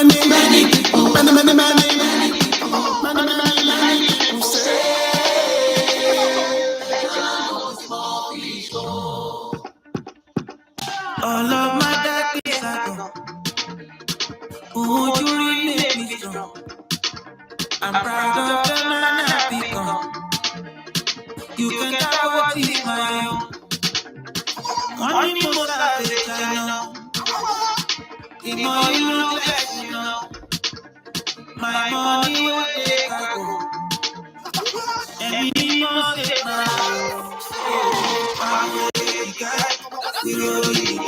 All of my dark days are gone. Won't you really make me strong? I'm proud of the man I've become. You can tell what is my own. Money most savage, I know. The more you look like you know. My money will take a go. And me must take now. I'm a guy. We really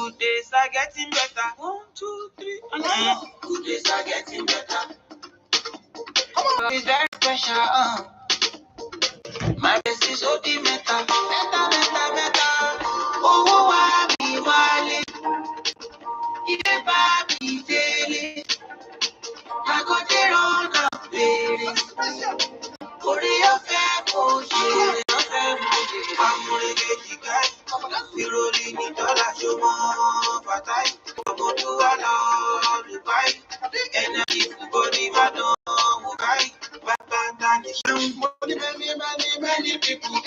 Good days are getting better. 1, 2, 3. Good days are getting better. It's very special. My best is OD meta. Oh, I be wale. If I be daily, I got it on the playlist. Korea fair, oh, shit. I'm gonna get you guys. We're rolling in dollars, you want fatai. I'm going to allow you buy. Energy for body, man, no, okay. Many people, many people. Many people,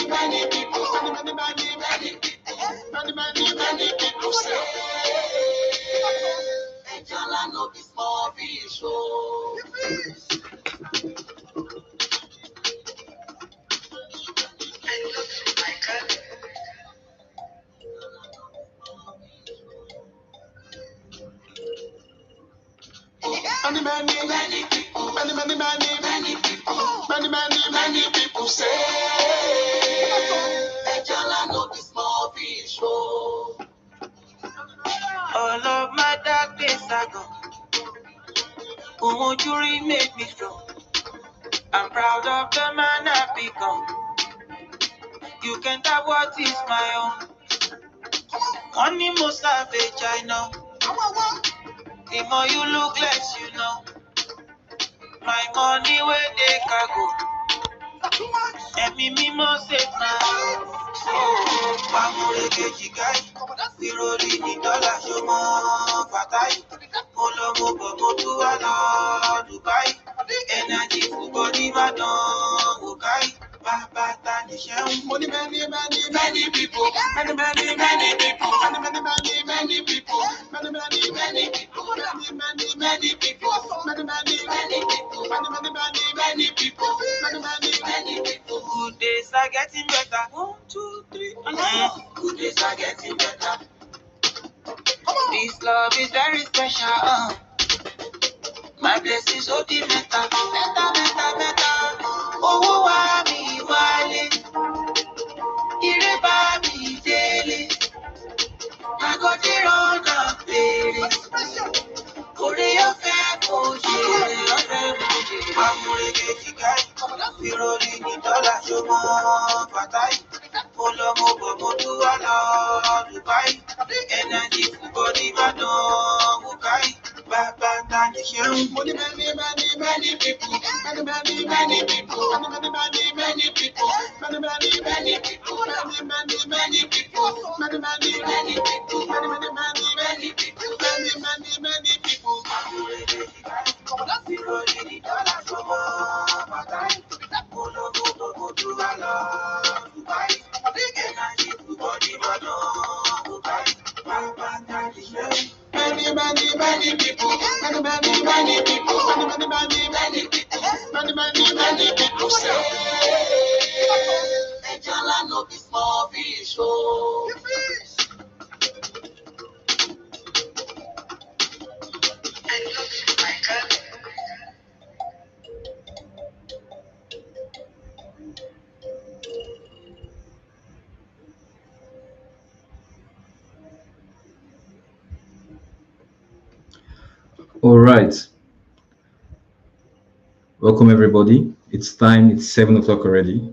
many people, many people say, Ejala no be small fish, oh. Many people say, Ejala no be small fish, oh. All of my dark days are gone. Won't you really make me strong? I'm proud of the man I've become. You can tell what is my own. Money most savage, I know. The more you look less, you know. My money where they can go. And me must say now. Oh, I'm gonna get you guys. We rolling in dollars, you more fatai. Olomo bomo to ala Dubai. Energy for body, madam. Okay. Baba tani shem. Money, many people. Many people. Many people. Many people. Many people. Many people. Many people. Good days are getting better. 1, 2, 3. Good days are getting better. This love is very special. My blessings so deep, meta. Oh, I be wale. Ireba be daily. I got it on the playlist. Korea fair, oh, shit. I'm gonna get you guys. We're rolling in dollars, you want fatai. Olomo bomo to ala Dubai. Energy for body, madam. Okay. Baba tani shem. Money, many people. Many people. Many people. Many people. Many people. Many people. Many people, many people say. All right. Welcome, everybody. It's time. It's 7 o'clock already.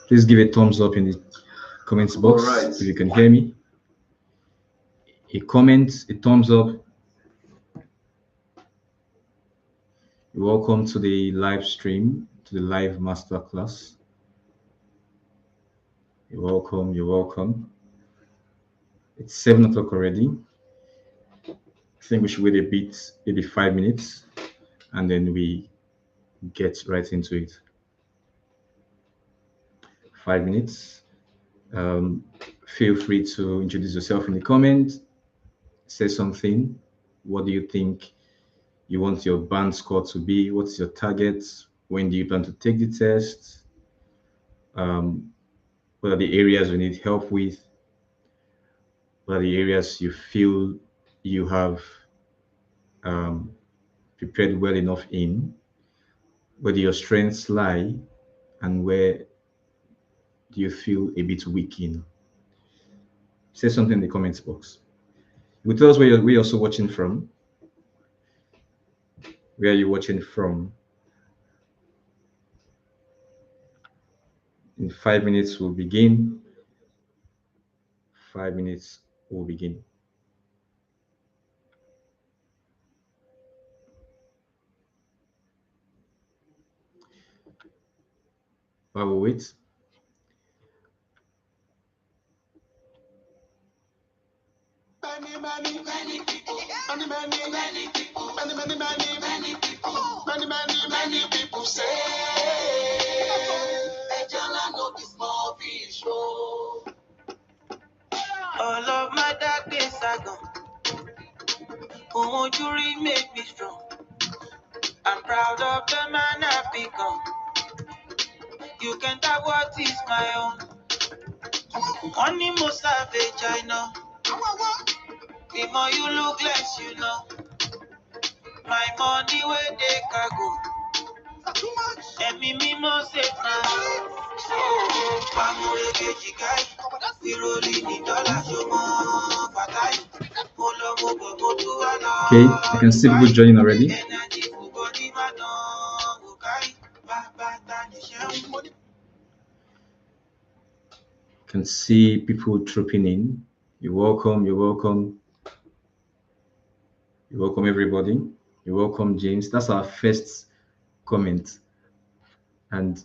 Please give a thumbs up in the comments box if you can hear me. A comment, a thumbs up. You're welcome to the live stream, to the live masterclass. You're welcome. You're welcome. It's 7 o'clock already. I think we should wait a bit, maybe 5 minutes, and then we get right into it. 5 minutes. Feel free to introduce yourself in the comments. Say something. What do you think you want your band score to be? What's your target? When do you plan to take the test? What are the areas you need help with? What are the areas you feel you have prepared well enough in? Where do your strengths lie? And where do you feel a bit weak in? Say something in the comments box. You tell us where you're also watching from. Where are you watching from? In 5 minutes, we'll begin. 5 minutes, we'll begin. While we wait, many people say, all of my dark days are gone. Won't you make me strong? I'm proud of the man I've become. You can't have what is my own. Money most savage, I know. The more you look less, you know. My money where they can go. And me must say now. Okay, I can see people joining already. Can see people trooping in. You're welcome. You're welcome. You're welcome, everybody. You're welcome, James. That's our first comment, and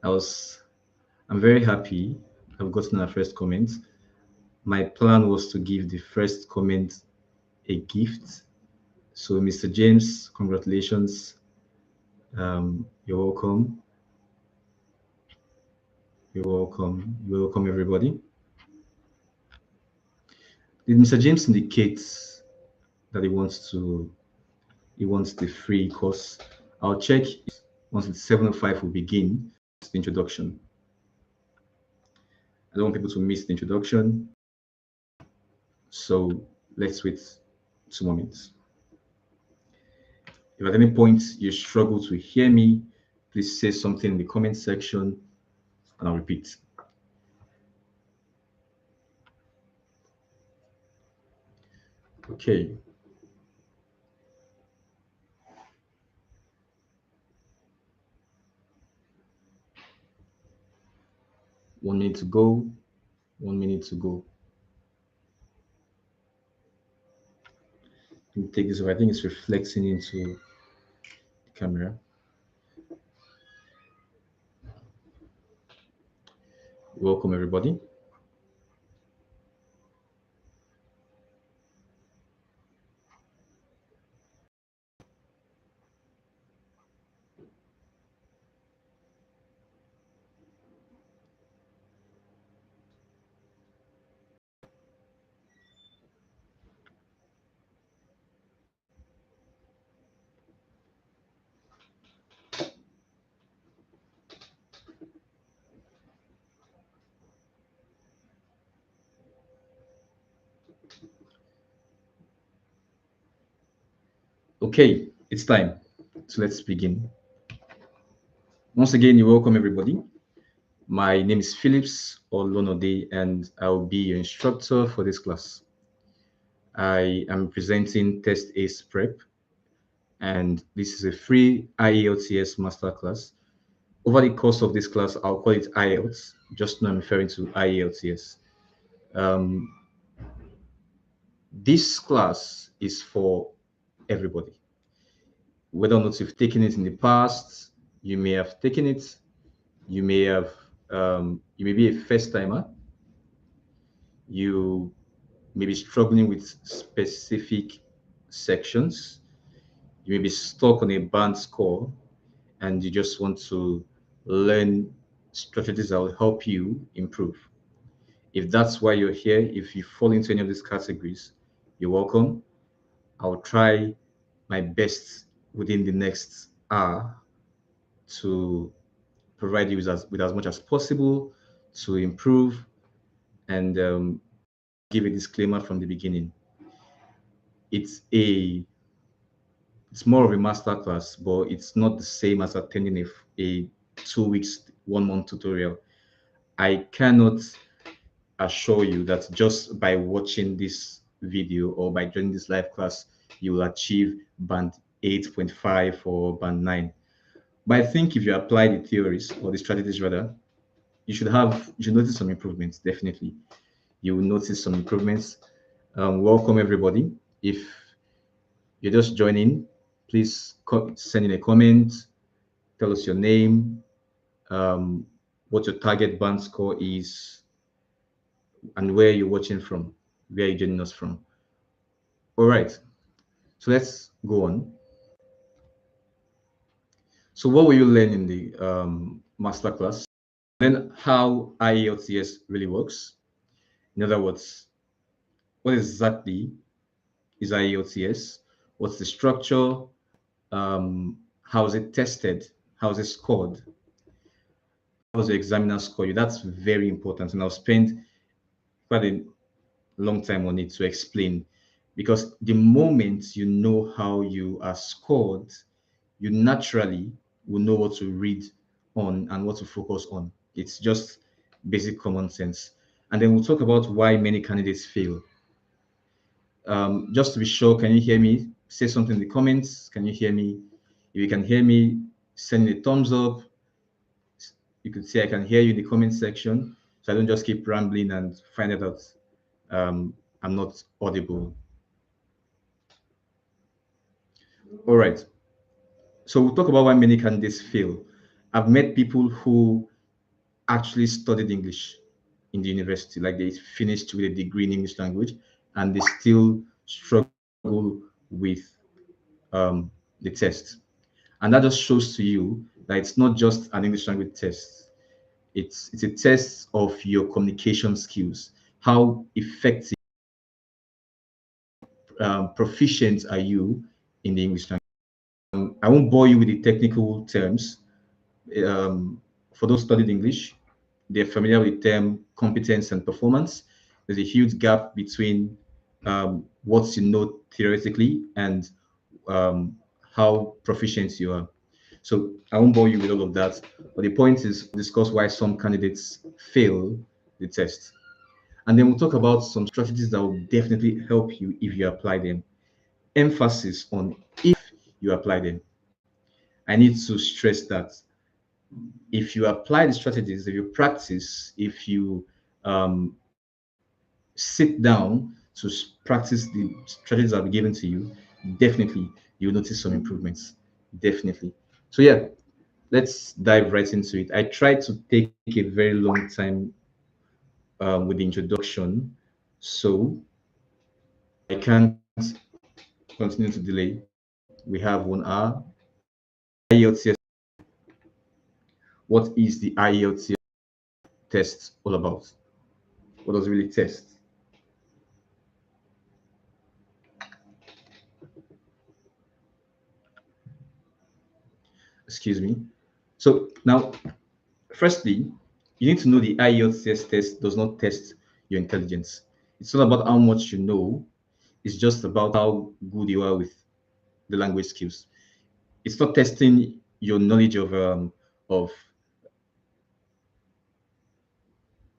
I'm very happy I've gotten our first comment. My plan was to give the first comment a gift. So, Mr. James, congratulations. You're welcome. You're welcome. You're welcome, everybody. Did Mr. James indicate that he wants the free course? I'll check once it's 7:05 we'll begin the introduction. I don't want people to miss the introduction. So let's wait 2 minutes. If at any point you struggle to hear me, please say something in the comment section and I'll repeat. Okay. One minute to go. 1 minute to go. Let me take this over. I think it's reflecting into the camera. Welcome, everybody. Okay, it's time. So let's begin. Once again, you're welcome, everybody. My name is Phillips Olonode, and I'll be your instructor for this class. I am presenting Test Ace Prep, and this is a free IELTS Masterclass. Over the course of this class, I'll call it IELTS, just know I'm referring to IELTS. Um, this class is for everybody. Whether or not you've taken it in the past, you may have taken it, you may have, you may be a first timer, you may be struggling with specific sections, you may be stuck on a band score, and you just want to learn strategies that will help you improve. If that's why you're here, if you fall into any of these categories, you're welcome. I'll try my best within the next hour to provide you with as much as possible to improve, and give a disclaimer from the beginning. It's a it's more of a master class, but it's not the same as attending a 2 weeks, 1 month tutorial. I cannot assure you that just by watching this video or by joining this live class, you will achieve band 8.5 or band 9. But I think if you apply the theories or the strategies rather, you should notice some improvements. Definitely, you will notice some improvements. Welcome everybody. If you're just joining, please send in a comment. Tell us your name, um, what your target band score is, and where you're watching from, where you're joining us from. All right, so let's go on. So what will you learn in the masterclass? Then how IELTS really works. In other words, what exactly is IELTS? What's the structure? How is it tested? How is it scored? How does the examiner score you? That's very important, and I'll spend quite a long time on it to explain, because the moment you know how you are scored, you naturally will know what to read on and what to focus on. It's just basic common sense. And then we'll talk about why many candidates fail. Just to be sure, can you hear me? Say something in the comments. Can you hear me? If you can hear me, send me a thumbs up. You could say I can hear you in the comment section, so I don't just keep rambling and find out that I'm not audible. All right. So we'll talk about why many candidates fail. I've met people who actually studied English in the university, like they finished with a degree in English language, and they still struggle with the test. And that just shows to you that it's not just an English language test. It's a test of your communication skills. How effective, proficient are you in the English language? I won't bore you with the technical terms. For those studied English, they're familiar with the term competence and performance. There's a huge gap between what you know theoretically and um, how proficient you are. So I won't bore you with all of that. But the point is discuss why some candidates fail the test. And then we'll talk about some strategies that will definitely help you if you apply them. Emphasis on if you apply them. I need to stress that if you apply the strategies, if you practice, if you um, sit down to practice the strategies that will be given to you, definitely you'll notice some improvements. Definitely. So yeah, let's dive right into it. I tried to take a very long time with the introduction, so I can't continue to delay. We have 1 hour. IELTS. What is the IELTS test all about? What does it really test? Excuse me. So now, firstly, you need to know the IELTS test does not test your intelligence. It's not about how much you know. It's just about how good you are with the language skills. It's not testing your knowledge of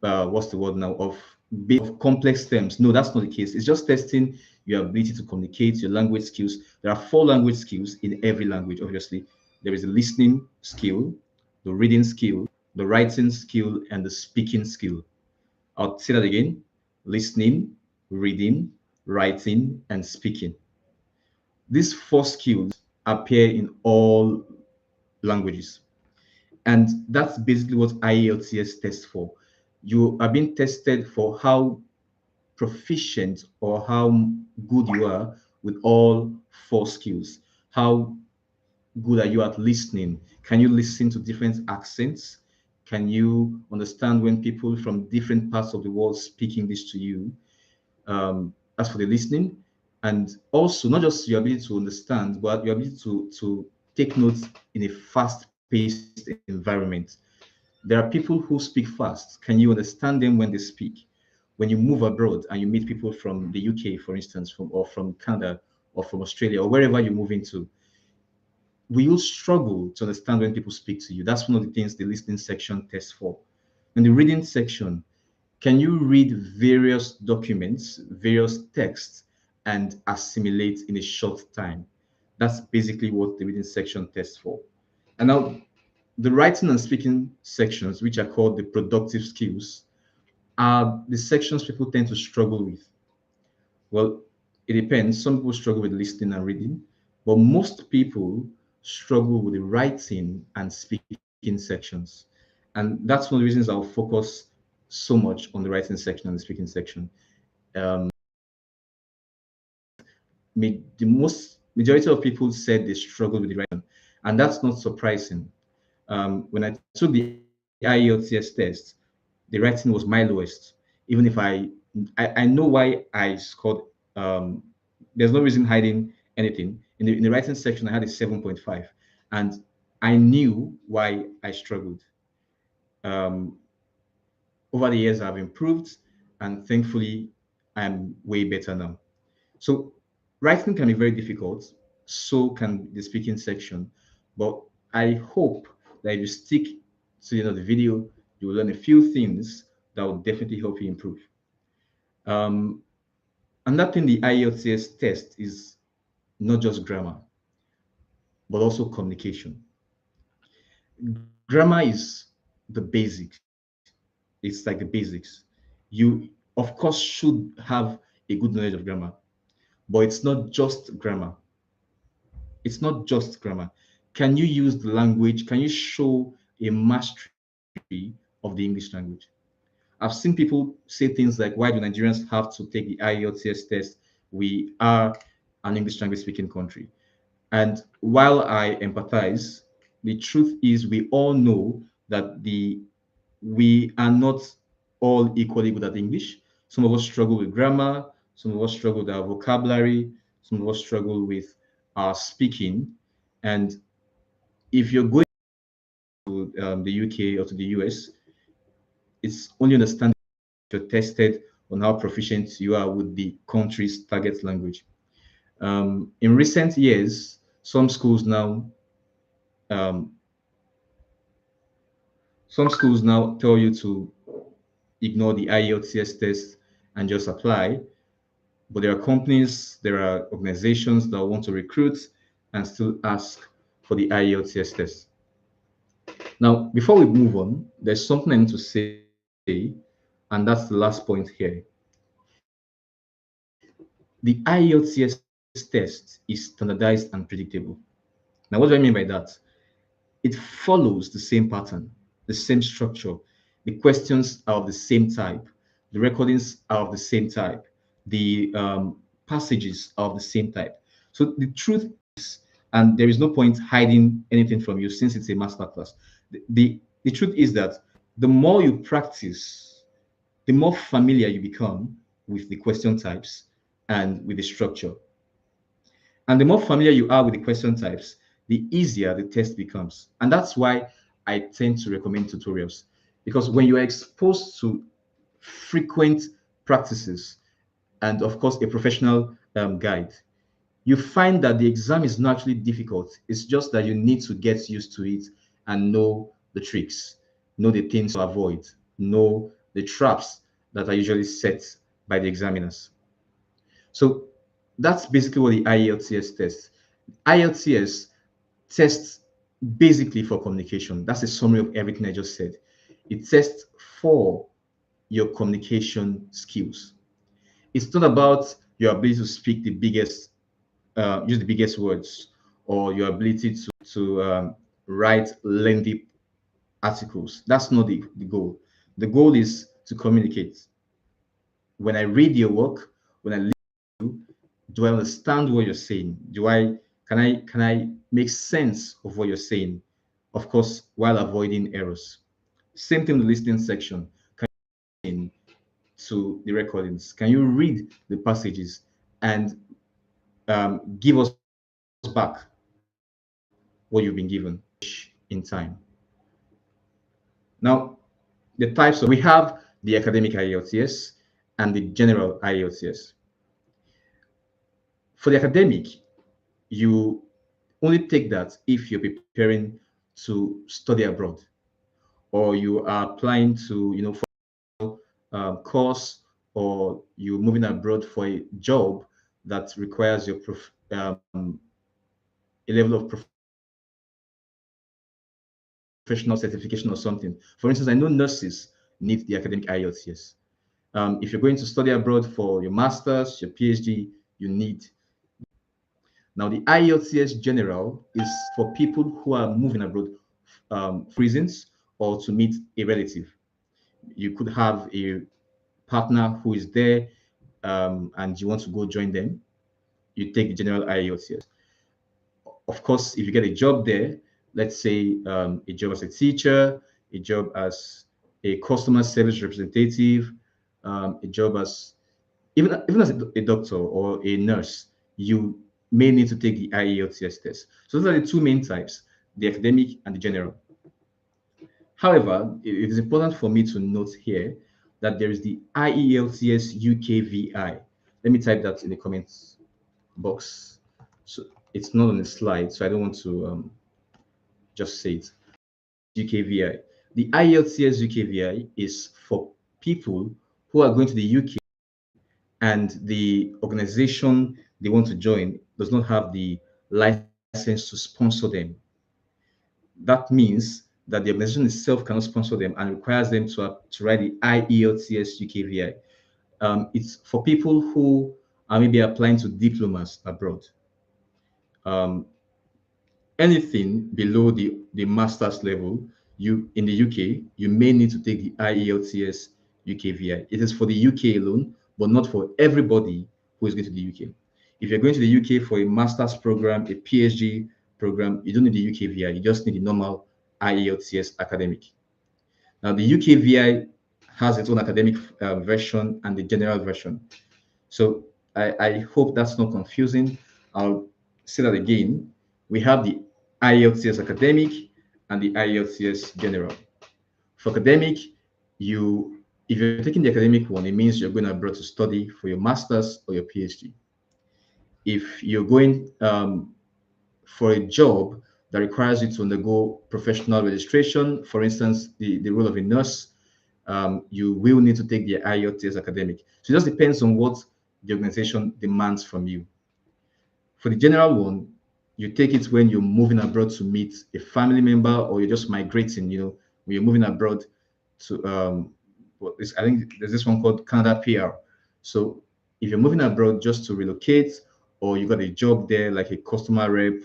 what's the word now, of based of complex terms. No, that's not the case. It's just testing your ability to communicate, your language skills. There are four language skills in every language, obviously. There is a listening skill, the reading skill, the writing skill, and the speaking skill. I'll say that again: listening, reading, writing, and speaking. These four skills appear in all languages. And that's basically what IELTS tests for. You are being tested for how proficient or how good you are with all four skills. How good are you at listening? Can you listen to different accents? Can you understand when people from different parts of the world speak English to you? As for the listening, and also not just your ability to understand, but your ability to take notes in a fast-paced environment. There are people who speak fast. Can you understand them when they speak? When you move abroad and you meet people from the UK, for instance, or from Canada or from Australia or wherever you move into, will you struggle to understand when people speak to you? That's one of the things the listening section tests for. In the reading section, can you read various documents, various texts, and assimilate in a short time? That's basically what the reading section tests for. And now, the writing and speaking sections, which are called the productive skills, are the sections people tend to struggle with. Well, it depends. Some people struggle with listening and reading, but most people struggle with the writing and speaking sections. And that's one of the reasons I'll focus so much on the writing section and the speaking section. Um, the most majority of people said they struggled with the writing, and that's not surprising. When I took the IELTS test, the writing was my lowest. Even if I know why I scored. There's no reason hiding anything. In the writing section, I had a 7.5, and I knew why I struggled. Um, Over the years, I've improved, and thankfully, I'm way better now. So writing can be very difficult. So can the speaking section. But I hope that if you stick to the end of the video, you will learn a few things that will definitely help you improve. Um, Another thing the IELTS test is not just grammar, but also communication. Grammar is the basics. It's like the basics. You, of course, should have a good knowledge of grammar, but it's not just grammar. It's not just grammar. Can you use the language? Can you show a mastery of the English language? I've seen people say things like, why do Nigerians have to take the IELTS test? We are an English language speaking country. And while I empathize, the truth is we all know that we are not all equally good at English. Some of us struggle with grammar, some of us struggle with our vocabulary, some of us struggle with our speaking. And if you're going to the UK or to the US, it's only understanding you're tested on how proficient you are with the country's target language. In recent years, um, some schools now tell you to ignore the IELTS test and just apply. But there are companies, there are organizations that want to recruit and still ask for the IELTS test. Now, before we move on, there's something I need to say, and that's the last point here. The IELTS test is standardized and predictable. Now, what do I mean by that? It follows the same pattern, the same structure. The questions are of the same type. The recordings are of the same type. The passages are of the same type. So the truth is, and there is no point hiding anything from you since it's a masterclass. The truth is that the more you practice, the more familiar you become with the question types and with the structure. And the more familiar you are with the question types, the easier the test becomes. And that's why I tend to recommend tutorials. Because when you are exposed to frequent practices and, of course, a professional guide, you find that the exam is not actually difficult. It's just that you need to get used to it and know the tricks, know the things to avoid, know the traps that are usually set by the examiners. So that's basically what the IELTS tests. IELTS tests basically for communication. That's a summary of everything I just said. It tests for your communication skills. It's not about your ability to speak the biggest, use the biggest words, or your ability to write lengthy articles. That's not the goal. The goal is to communicate. When I read your work, when I listen to you, do I understand what you're saying? Can I make sense of what you're saying? Of course, while avoiding errors. Same thing with the listening section. Can to the recordings? Can you read the passages and give us back what you've been given in time? Now, the types of we have the academic IELTS and the general IELTS. For the academic, you only take that if you're preparing to study abroad or you are applying to for course, or you're moving abroad for a job that requires a level of professional certification or something. For instance, I know nurses need the academic IELTS. If you're going to study abroad for your master's, your PhD, you need the IELTS. Now, the IELTS general is for people who are moving abroad for reasons or to meet a relative. You could have a partner who is there, and you want to go join them. You take the general IELTS. Of course, if you get a job there, let's say a job as a teacher, a job as a customer service representative, a job as even as a doctor or a nurse, you may need to take the IELTS test. So those are the two main types, the academic and the general. However, it is important for me to note here that there is the IELTS UKVI. Let me type that in the comments box. So it's not on the slide, so I don't want to just say it. UKVI. The IELTS UKVI is for people who are going to the UK and the organization they want to join does not have the license to sponsor them. That means that the organization itself cannot sponsor them and requires them to write the IELTS UKVI. It's for people who are maybe applying to diplomas abroad. Um, Anything below the master's level, you in the UK, you may need to take the IELTS UKVI. It is for the UK alone, but not for everybody who is going to the UK. If you're going to the UK for a master's program, a PhD program, you don't need the UKVI. You just need the normal IELTS academic. Now, the UKVI has its own academic version and the general version. So I hope that's not confusing. I'll say that again. We have the IELTS academic and the IELTS general. For academic, if you're taking the academic one, it means you're going abroad to study for your master's or your PhD. If you're going for a job that requires you to undergo professional registration, for instance, the role of a nurse, you will need to take the IELTS academic. So it just depends on what the organization demands from you. For the general one, you take it when you're moving abroad to meet a family member or you're just migrating, when you're moving abroad to, I think there's this one called Canada PR. So if you're moving abroad just to relocate or you got a job there like a customer rep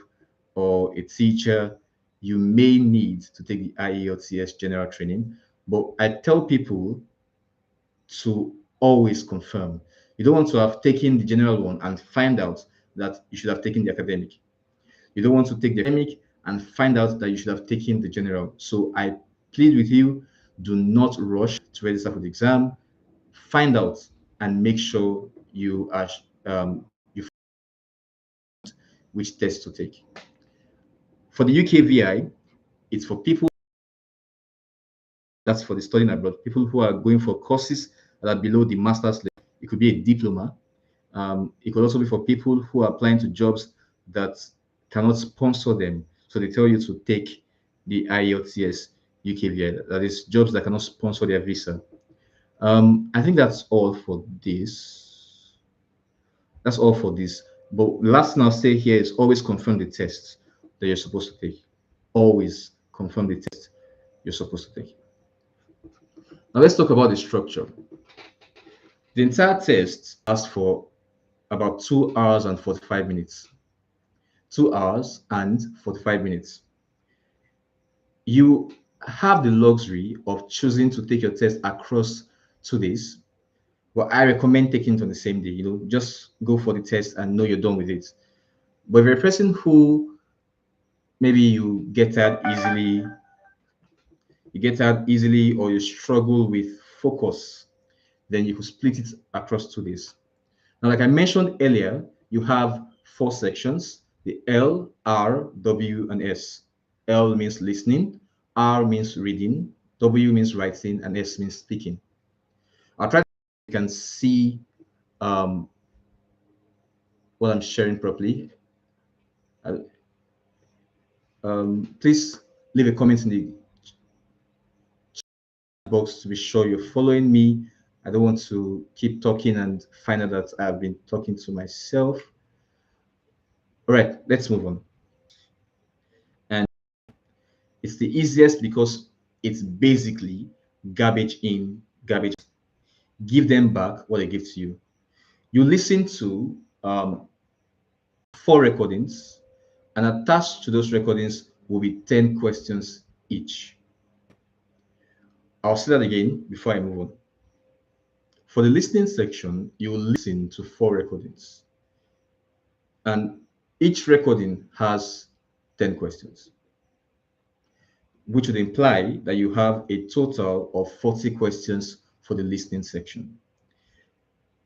or a teacher, you may need to take the IELTS general training. But I tell people to always confirm. You don't want to have taken the general one and find out that you should have taken the academic. You don't want to take the academic and find out that you should have taken the general. So I plead with you, do not rush to register for the exam. Find out and make sure you which test to take. For the UKVI, it's for people that's for the studying abroad, people who are going for courses that are below the master's level. It could be a diploma. It could also be for people who are applying to jobs that cannot sponsor them. So they tell you to take the IELTS UKVI, that is jobs that cannot sponsor their visa. I think that's all for this. That's all for this. But last thing I'll say here is always confirm the test that you're supposed to take. Always confirm the test you're supposed to take. Now let's talk about the structure. The entire test lasts for about 2 hours and 45 minutes. 2 hours and 45 minutes. You have the luxury of choosing to take your test across 2 days. Well, I recommend taking it on the same day. Just go for the test and know you're done with it. But if you're a person who maybe you get tired easily, or you struggle with focus, then you could split it across 2 days. Now, like I mentioned earlier, you have 4 sections: the L, R, W, and S. L means listening, R means reading, W means writing, and S means speaking. I'll try to you can see um, what I'm sharing properly. Uh, please leave a comment in the box to be sure you're following me. I don't want to keep talking and find out that I've been talking to myself. All right, let's move on. And it's the easiest because it's basically garbage in, garbage. Give them back what they give to you. You listen to 4 recordings, and attached to those recordings will be 10 questions each. I'll say that again before I move on. For the listening section, you will listen to 4 recordings, and each recording has 10 questions, which would imply that you have a total of 40 questions for the listening section.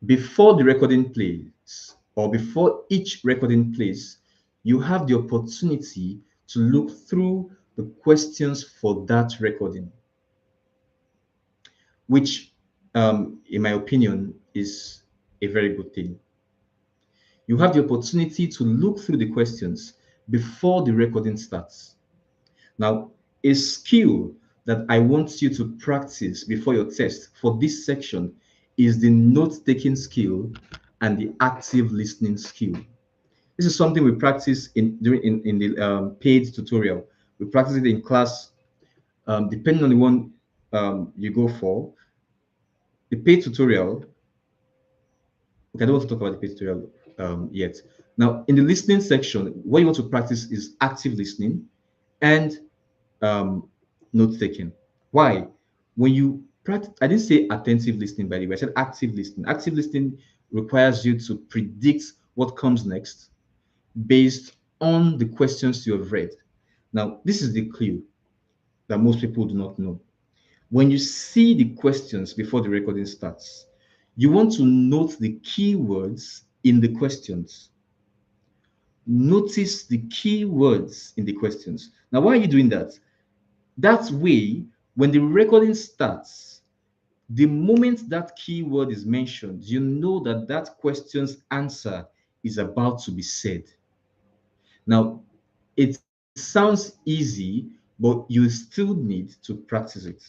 Before the recording plays, or before each recording plays, you have the opportunity to look through the questions for that recording, which, in my opinion, is a very good thing. You have the opportunity to look through the questions before the recording starts. Now, a skill that I want you to practice before your test for this section is the note-taking skill and the active listening skill. This is something we practice in the paid tutorial. We practice it in class, depending on the one you go for. The paid tutorial, okay, I don't want to talk about the paid tutorial yet. Now, in the listening section, what you want to practice is active listening and note taking. Why? When you practice, I didn't say attentive listening, by the way, I said active listening. Active listening requires you to predict what comes next based on the questions you have read. Now, this is the clue that most people do not know. When you see the questions before the recording starts, you want to note the keywords in the questions. Notice the keywords in the questions. Now, why are you doing that? That way, when the recording starts, the moment that keyword is mentioned, you know that that question's answer is about to be said. Now, it sounds easy, but you still need to practice it.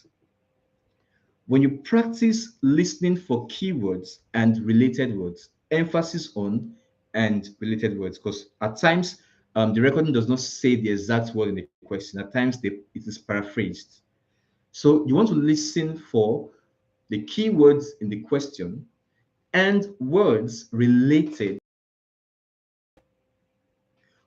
When you practice listening for keywords and related words, emphasis on and related words, because at times the recording does not say the exact word in the question. At times it is paraphrased. So you want to listen for the keywords in the question and words related.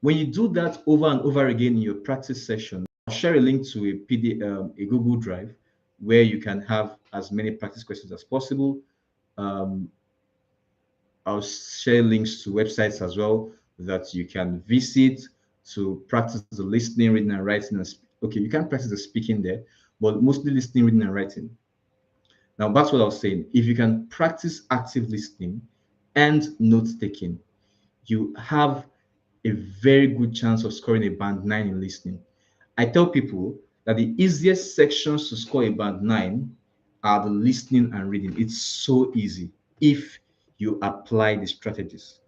When you do that over and over again in your practice session, I'll share a link to a a Google Drive, where you can have as many practice questions as possible. Um, I'll share links to websites as well that you can visit to practice the listening, reading, and writing. Okay, you can practice the speaking there, but mostly listening, reading, and writing. Now, that's what I was saying. If you can practice active listening and note taking, you have a very good chance of scoring a band 9 in listening. I tell people that the easiest sections to score a band 9 are the listening and reading. It's so easy if you apply the strategies.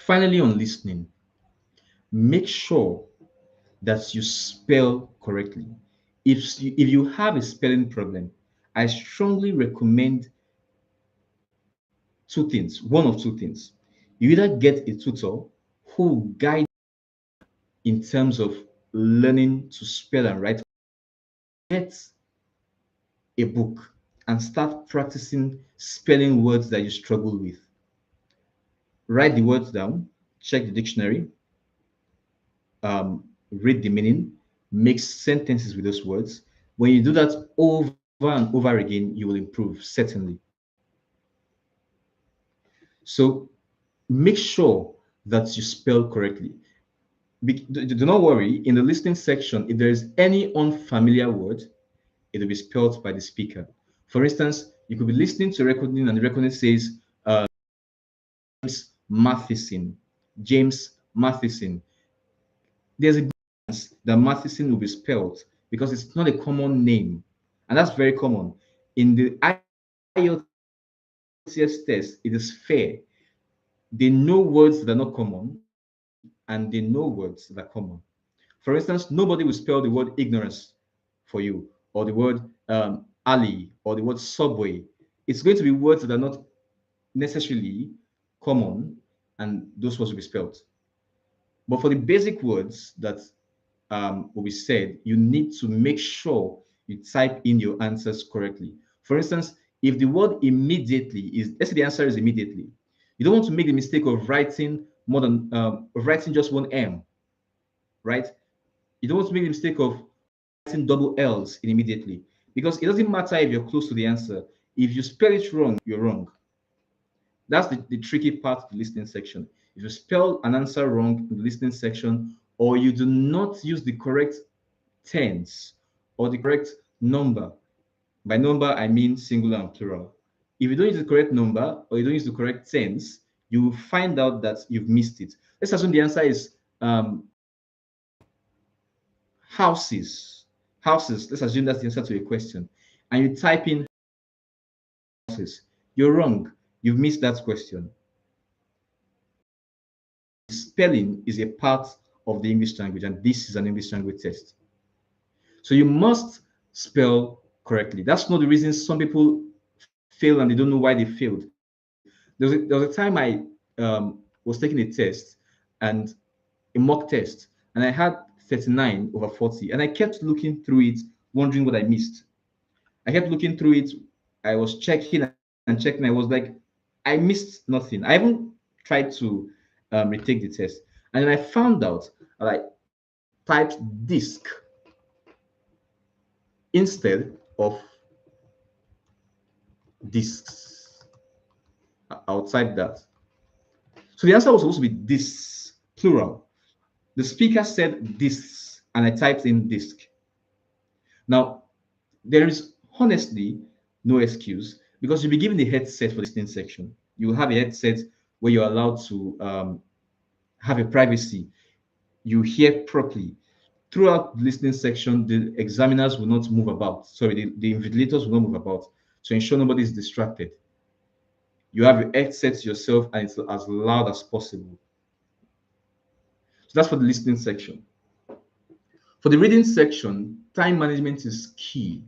Finally, on listening, make sure that you spell correctly. If you have a spelling problem, I strongly recommend two things, one of two things. You either get a tutor who will guide in terms of learning to spell and write, get a book and start practicing spelling words that you struggle with. Write the words down, check the dictionary, read the meaning, make sentences with those words. When you do that over and over again, you will improve, certainly. So make sure that you spell correctly. Do not worry, in the listening section, if there is any unfamiliar word, it will be spelled by the speaker. For instance, you could be listening to a recording and the recording says Matheson, James Matheson. There's a good chance that Matheson will be spelled because it's not a common name. And that's very common. In the IELTS test, it is fair. They know words that are not common and they know words that are common. For instance, nobody will spell the word ignorance for you, or the word alley, or the word subway. It's going to be words that are not necessarily common, and those words will be spelled. But for the basic words that will be said, you need to make sure you type in your answers correctly. For instance, if the word immediately is, let's say the answer is immediately, you don't want to make the mistake of writing more than of writing just one M, right? You don't want to make the mistake of writing double L's in immediately because it doesn't matter if you're close to the answer. If you spell it wrong, you're wrong. That's the tricky part of the listening section. If you spell an answer wrong in the listening section, or you do not use the correct tense or the correct number, by number I mean singular and plural. If you don't use the correct number or you don't use the correct tense, you will find out that you've missed it. Let's assume the answer is houses. Houses. Let's assume that's the answer to a question. And you type in houses. You're wrong. You've missed that question. Spelling is a part of the English language, and this is an English language test. So you must spell correctly. That's not the reason some people fail and they don't know why they failed. There was a time I was taking a test and a mock test, and I had 39 over 40, and I kept looking through it, wondering what I missed. I kept looking through it. I was checking and checking. I was like, I missed nothing. I haven't tried to retake the test. And then I found out that I typed disk instead of disks. I'll type that. So the answer was supposed to be this, plural. The speaker said this, and I typed in disk. Now, there is honestly no excuse because you'll be given the headset for the listening section. You will have a headset where you're allowed to have a privacy. You hear properly. Throughout the listening section, the examiners will not move about. Sorry, the invigilators will not move about to ensure nobody is distracted. You have your headset yourself and it's as loud as possible. So that's for the listening section. For the reading section, time management is key.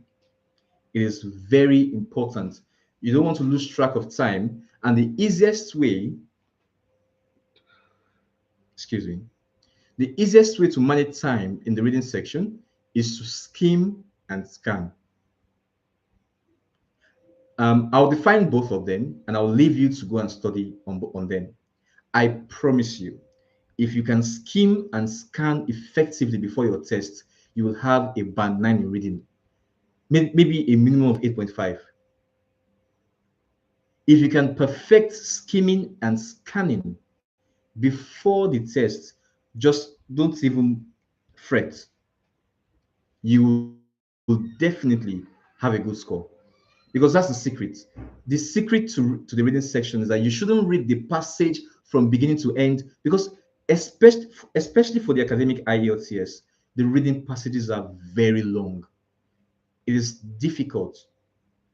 It is very important. You don't want to lose track of time. And the easiest way, excuse me, the easiest way to manage time in the reading section is to skim and scan. I'll define both of them and I'll leave you to go and study on them. I promise you, if you can skim and scan effectively before your test, you will have a band 9 in reading, maybe a minimum of 8.5. If you can perfect skimming and scanning before the test, just don't even fret. You will definitely have a good score because that's the secret. The secret to the reading section is that you shouldn't read the passage from beginning to end because especially for the academic IELTS, the reading passages are very long. It is difficult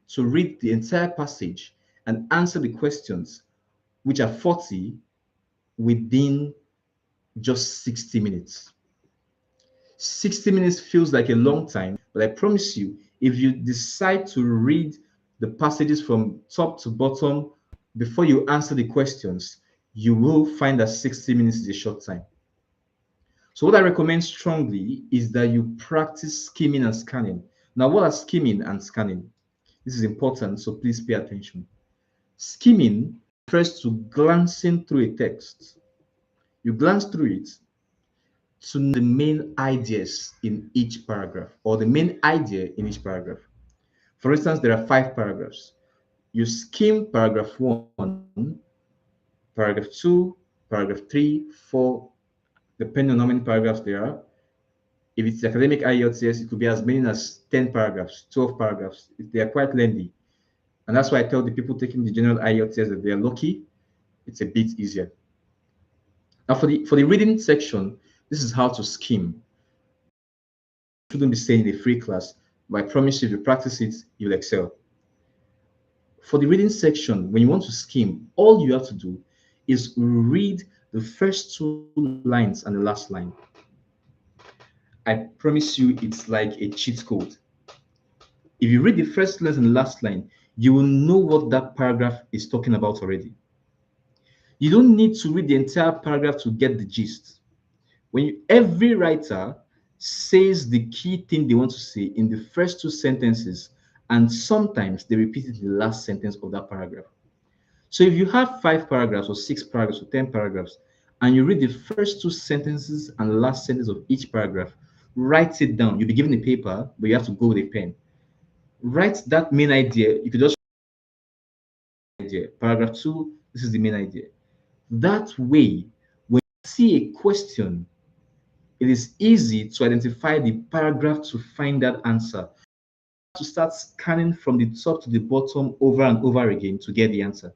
to read the entire passage and answer the questions, which are 40, within just 60 minutes. 60 minutes feels like a long time, but I promise you, if you decide to read the passages from top to bottom before you answer the questions, you will find that 60 minutes is a short time. So, what I recommend strongly is that you practice skimming and scanning. Now, what are skimming and scanning? This is important, so please pay attention. Skimming refers to glancing through a text. You glance through it to know the main ideas in each paragraph or the main idea in each paragraph. For instance, there are 5 paragraphs. You skim paragraph 1, paragraph 2, paragraph 3, 4, depending on how many paragraphs there are. If it's academic IELTS, it could be as many as 10 paragraphs, 12 paragraphs. They are quite lengthy. And that's why I tell the people taking the general IELTS that they are lucky, it's a bit easier. Now for the reading section, this is how to skim. Shouldn't be saying in a free class, but I promise you, if you practice it, you'll excel. For the reading section, when you want to skim, all you have to do is read the first 2 lines and the last line. I promise you, it's like a cheat code. If you read the first line and the last line, you will know what that paragraph is talking about already. You don't need to read the entire paragraph to get the gist. Every writer says the key thing they want to say in the first 2 sentences, and sometimes they repeat it in the last sentence of that paragraph. So if you have 5 paragraphs or 6 paragraphs or 10 paragraphs, and you read the first 2 sentences and the last sentence of each paragraph, write it down. You'll be given a paper, but you have to go with a pen. Write that main idea. You could just idea. Paragraph 2, this is the main idea. That way, when you see a question, it is easy to identify the paragraph to find that answer. To start scanning from the top to the bottom over and over again to get the answer.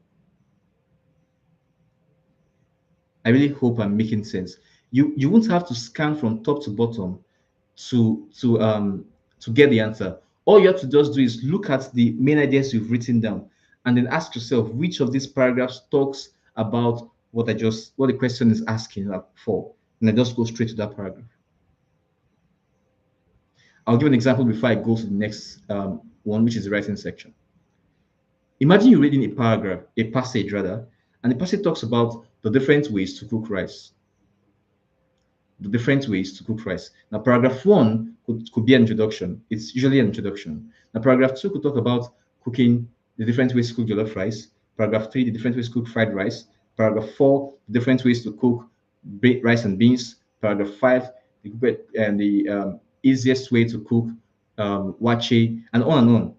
I really hope I'm making sense. You won't have to scan from top to bottom to get the answer. All you have to just do is look at the main ideas you've written down and then ask yourself which of these paragraphs talks about what the question is asking for. And I just go straight to that paragraph. I'll give an example before I go to the next one, which is the writing section. Imagine you're reading a passage rather, and the passage talks about the different ways to cook rice. The different ways to cook rice. Now, paragraph 1 could be an introduction. It's usually an introduction. Now, paragraph 2 could talk about cooking, the different ways to cook jollof rice. Paragraph 3, the different ways to cook fried rice. Paragraph 4, the different ways to cook rice and beans. Paragraph 5, the easiest way to cook wache, and on and on.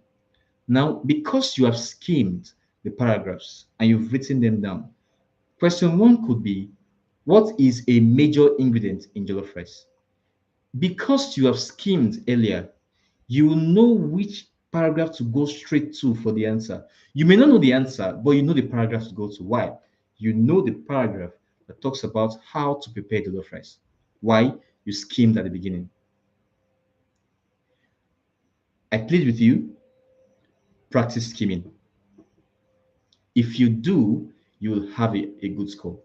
Now, because you have skimmed the paragraphs and you've written them down, question 1 could be, what is a major ingredient in jollof rice? Because you have skimmed earlier, you will know which paragraph to go straight to for the answer. You may not know the answer, but you know the paragraph to go to. Why? You know the paragraph that talks about how to prepare jollof rice. Why? You skimmed at the beginning. I plead with you, practice skimming. If you do, you will have a good score.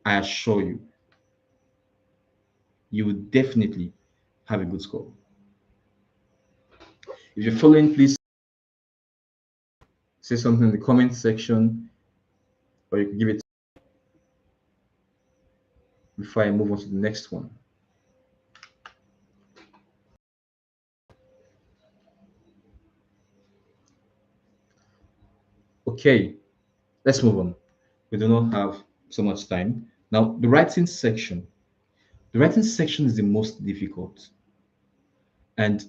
I assure you, you will definitely have a good score. If you're following, please say something in the comment section, or you can give it before I move on to the next one. Okay, let's move on. We do not have so much time. Now, the writing section. The writing section is the most difficult. And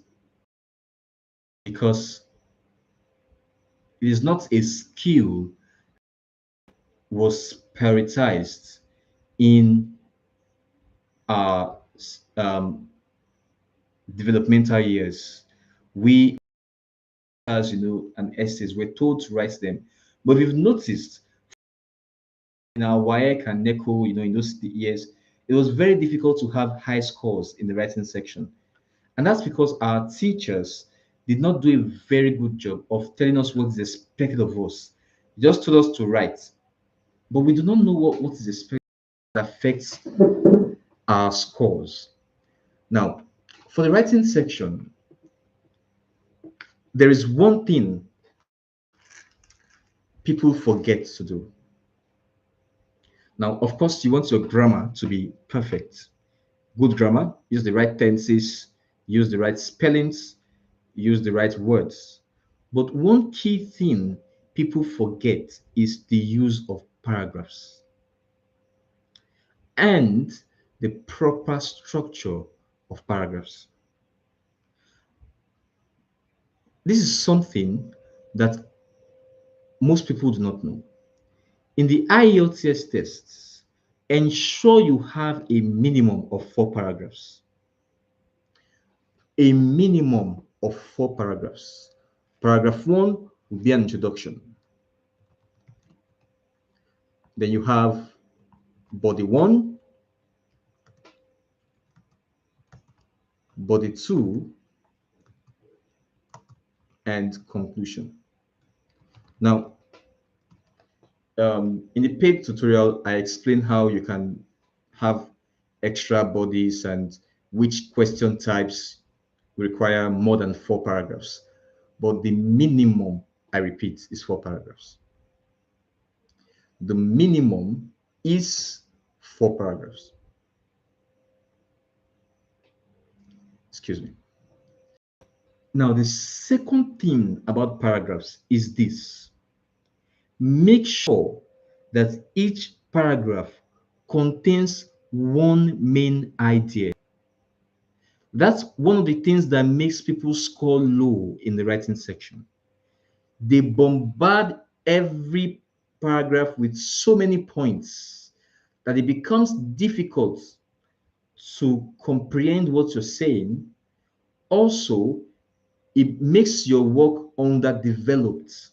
because it is not a skill was prioritized in our developmental years. We, as you know, and essays, we're told to write them. But we've noticed in our WAEC and NECO, in those years, it was very difficult to have high scores in the writing section. And that's because our teachers did not do a very good job of telling us what is expected of us. They just told us to write. But we do not know what is expected that affects our scores. Now, For the writing section, there is one thing people forget to do. Now, of course, you want your grammar to be perfect. Good grammar, use the right tenses, use the right spellings, use the right words. But one key thing people forget is the use of paragraphs and the proper structure of paragraphs. This is something that most people do not know. In the IELTS tests, ensure you have a minimum of 4 paragraphs. A minimum of 4 paragraphs. Paragraph 1 will be an introduction. Then you have body 1, body 2, and conclusion. Now, in the paid tutorial, I explain how you can have extra bodies and which question types require more than 4 paragraphs. But the minimum, I repeat, is 4 paragraphs. The minimum is 4 paragraphs. Excuse me. Now, the second thing about paragraphs is this: make sure that each paragraph contains one main idea. That's one of the things that makes people score low in the writing section. They bombard every paragraph with so many points that it becomes difficult to comprehend what you're saying. Also, it makes your work underdeveloped.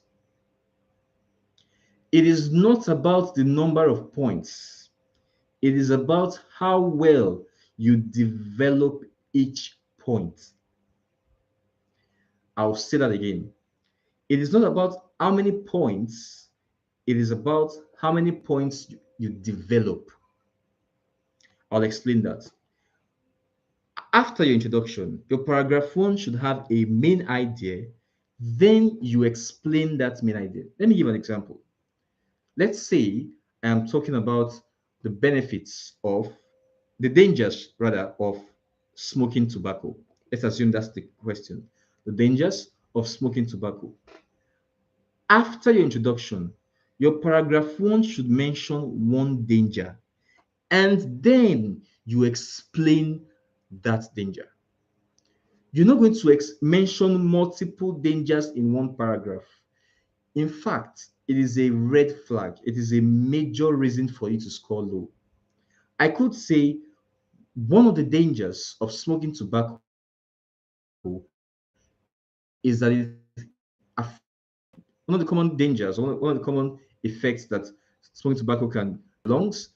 It is not about the number of points, it is about how well you develop each point. I'll say that again. It is not about how many points, it is about how many points you develop. I'll explain that. After your introduction, your paragraph 1 should have a main idea, then you explain that main idea. Let me give an example. Let's say I am talking about the benefits of the dangers rather of smoking tobacco. Let's assume that's the question. The dangers of smoking tobacco. After your introduction, your paragraph 1 should mention one danger, and then you explain that danger. You're not going to mention multiple dangers in one paragraph. In fact, it is a red flag. It is a major reason for you to score low. I could say one of the dangers of smoking tobacco is that it one of the common dangers, one of the common effects that smoking tobacco can lungs.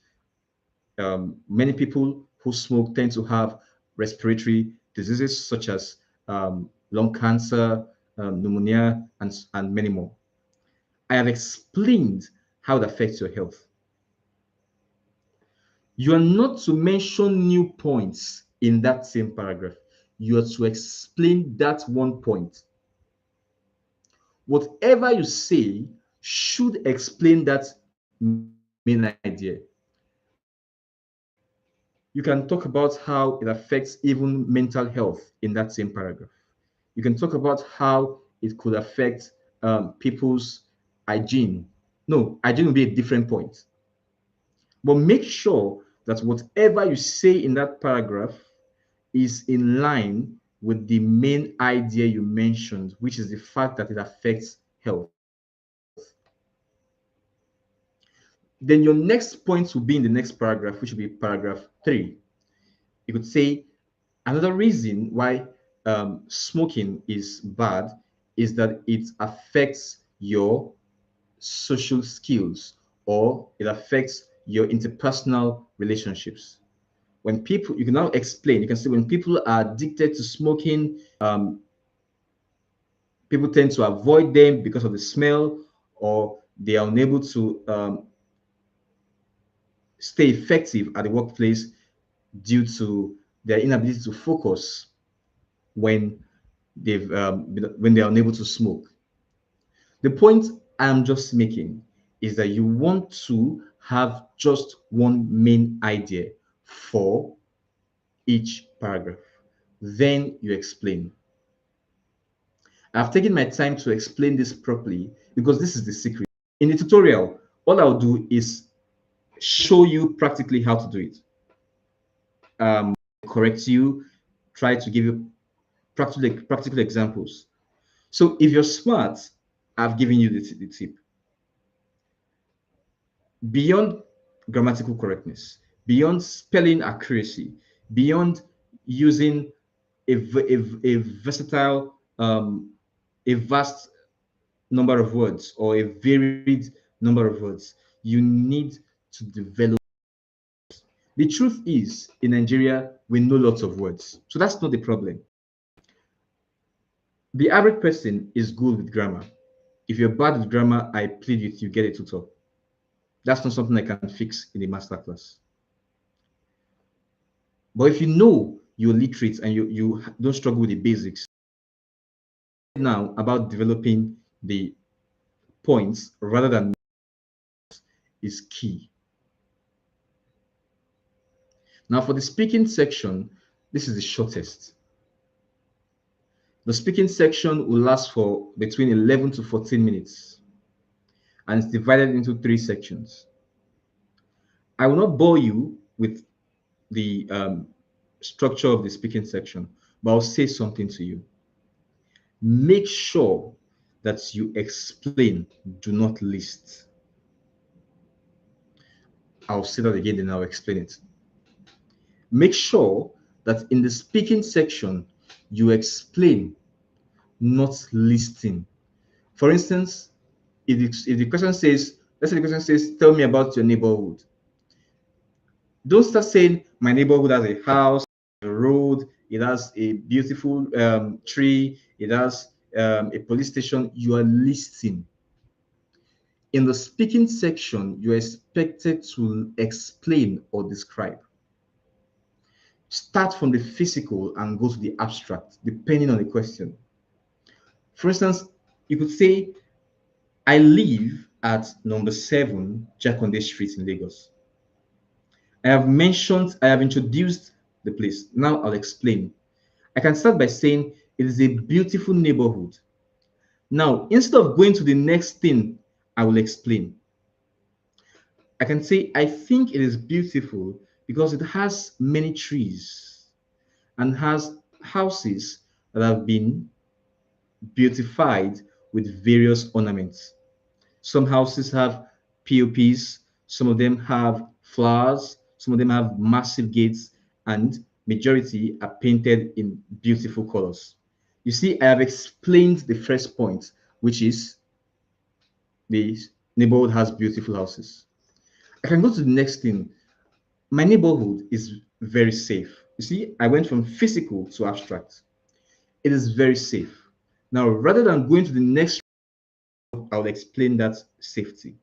Many people who smoke tend to have respiratory diseases such as lung cancer, pneumonia, and many more. I have explained how it affects your health. You are not to mention new points in that same paragraph. You are to explain that one point. Whatever you say should explain that main idea. You can talk about how it affects even mental health in that same paragraph. You can talk about how it could affect people's hygiene. No, hygiene will be a different point. But make sure that whatever you say in that paragraph is in line with the main idea you mentioned, which is the fact that it affects health. Then your next point will be in the next paragraph, which will be paragraph 3. You could say another reason why smoking is bad is that it affects your social skills or it affects your interpersonal relationships. When people, you can now explain, you can say when people are addicted to smoking, people tend to avoid them because of the smell, or they are unable to stay effective at the workplace due to their inability to focus. when when they are unable to smoke. The point I'm just making is that you want to have just one main idea for each paragraph. Then you explain. I've taken my time to explain this properly because this is the secret. In the tutorial, all I'll do is show you practically how to do it. Correct you, try to give you practical examples. So if you're smart, I've given you the tip. Beyond grammatical correctness, beyond spelling accuracy, beyond using a versatile, a vast number of words or a varied number of words, you need to develop. The truth is, in Nigeria, we know lots of words. So that's not the problem. The average person is good with grammar. If you're bad with grammar, I plead with you, get a tutor. That's not something I can fix in a masterclass. But if you know you're literate and you don't struggle with the basics, now about developing the points rather than is key. Now for the speaking section, this is the shortest. The speaking section will last for between 11 to 14 minutes and it's divided into 3 sections. I will not bore you with the structure of the speaking section, but I'll say something to you. Make sure that you explain, do not list. I'll say that again, then I'll explain it. Make sure that in the speaking section, you explain, not listing. For instance, if the question says, let's say the question says, tell me about your neighborhood. Don't start saying, my neighborhood has a house, a road, it has a beautiful tree, it has a police station. You are listing. In the speaking section, you're expected to explain or describe. Start from the physical and go to the abstract, depending on the question. For instance, you could say, I live at number 7 Jakonde Street in Lagos. I have introduced the place. Now I'll explain. I can start by saying it is a beautiful neighborhood. Now, instead of going to the next thing, I will explain. I can say, I think it is beautiful because it has many trees and has houses that have been beautified with various ornaments. Some houses have POPs, some of them have flowers, some of them have massive gates, and majority are painted in beautiful colors. You see, I have explained the first point, which is the neighborhood has beautiful houses. I can go to the next thing. My neighborhood is very safe. You see, I went from physical to abstract. It is very safe. Now, rather than going to the next, I'll explain that safety.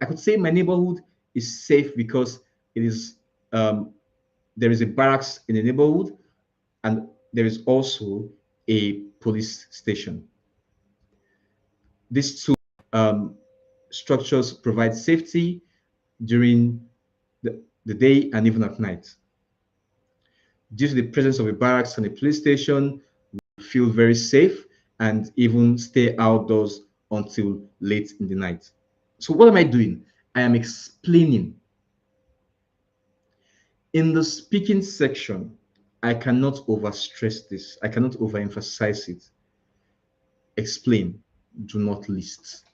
I could say my neighborhood is safe because it is there is a barracks in the neighborhood and there is also a police station. These two um, structures provide safety during the day and even at night. Due to the presence of a barracks and a police station, we feel very safe and even stay outdoors until late in the night. So what am I doing? I am explaining. In the speaking section, I cannot overstress this. I cannot overemphasize it. Explain, do not list.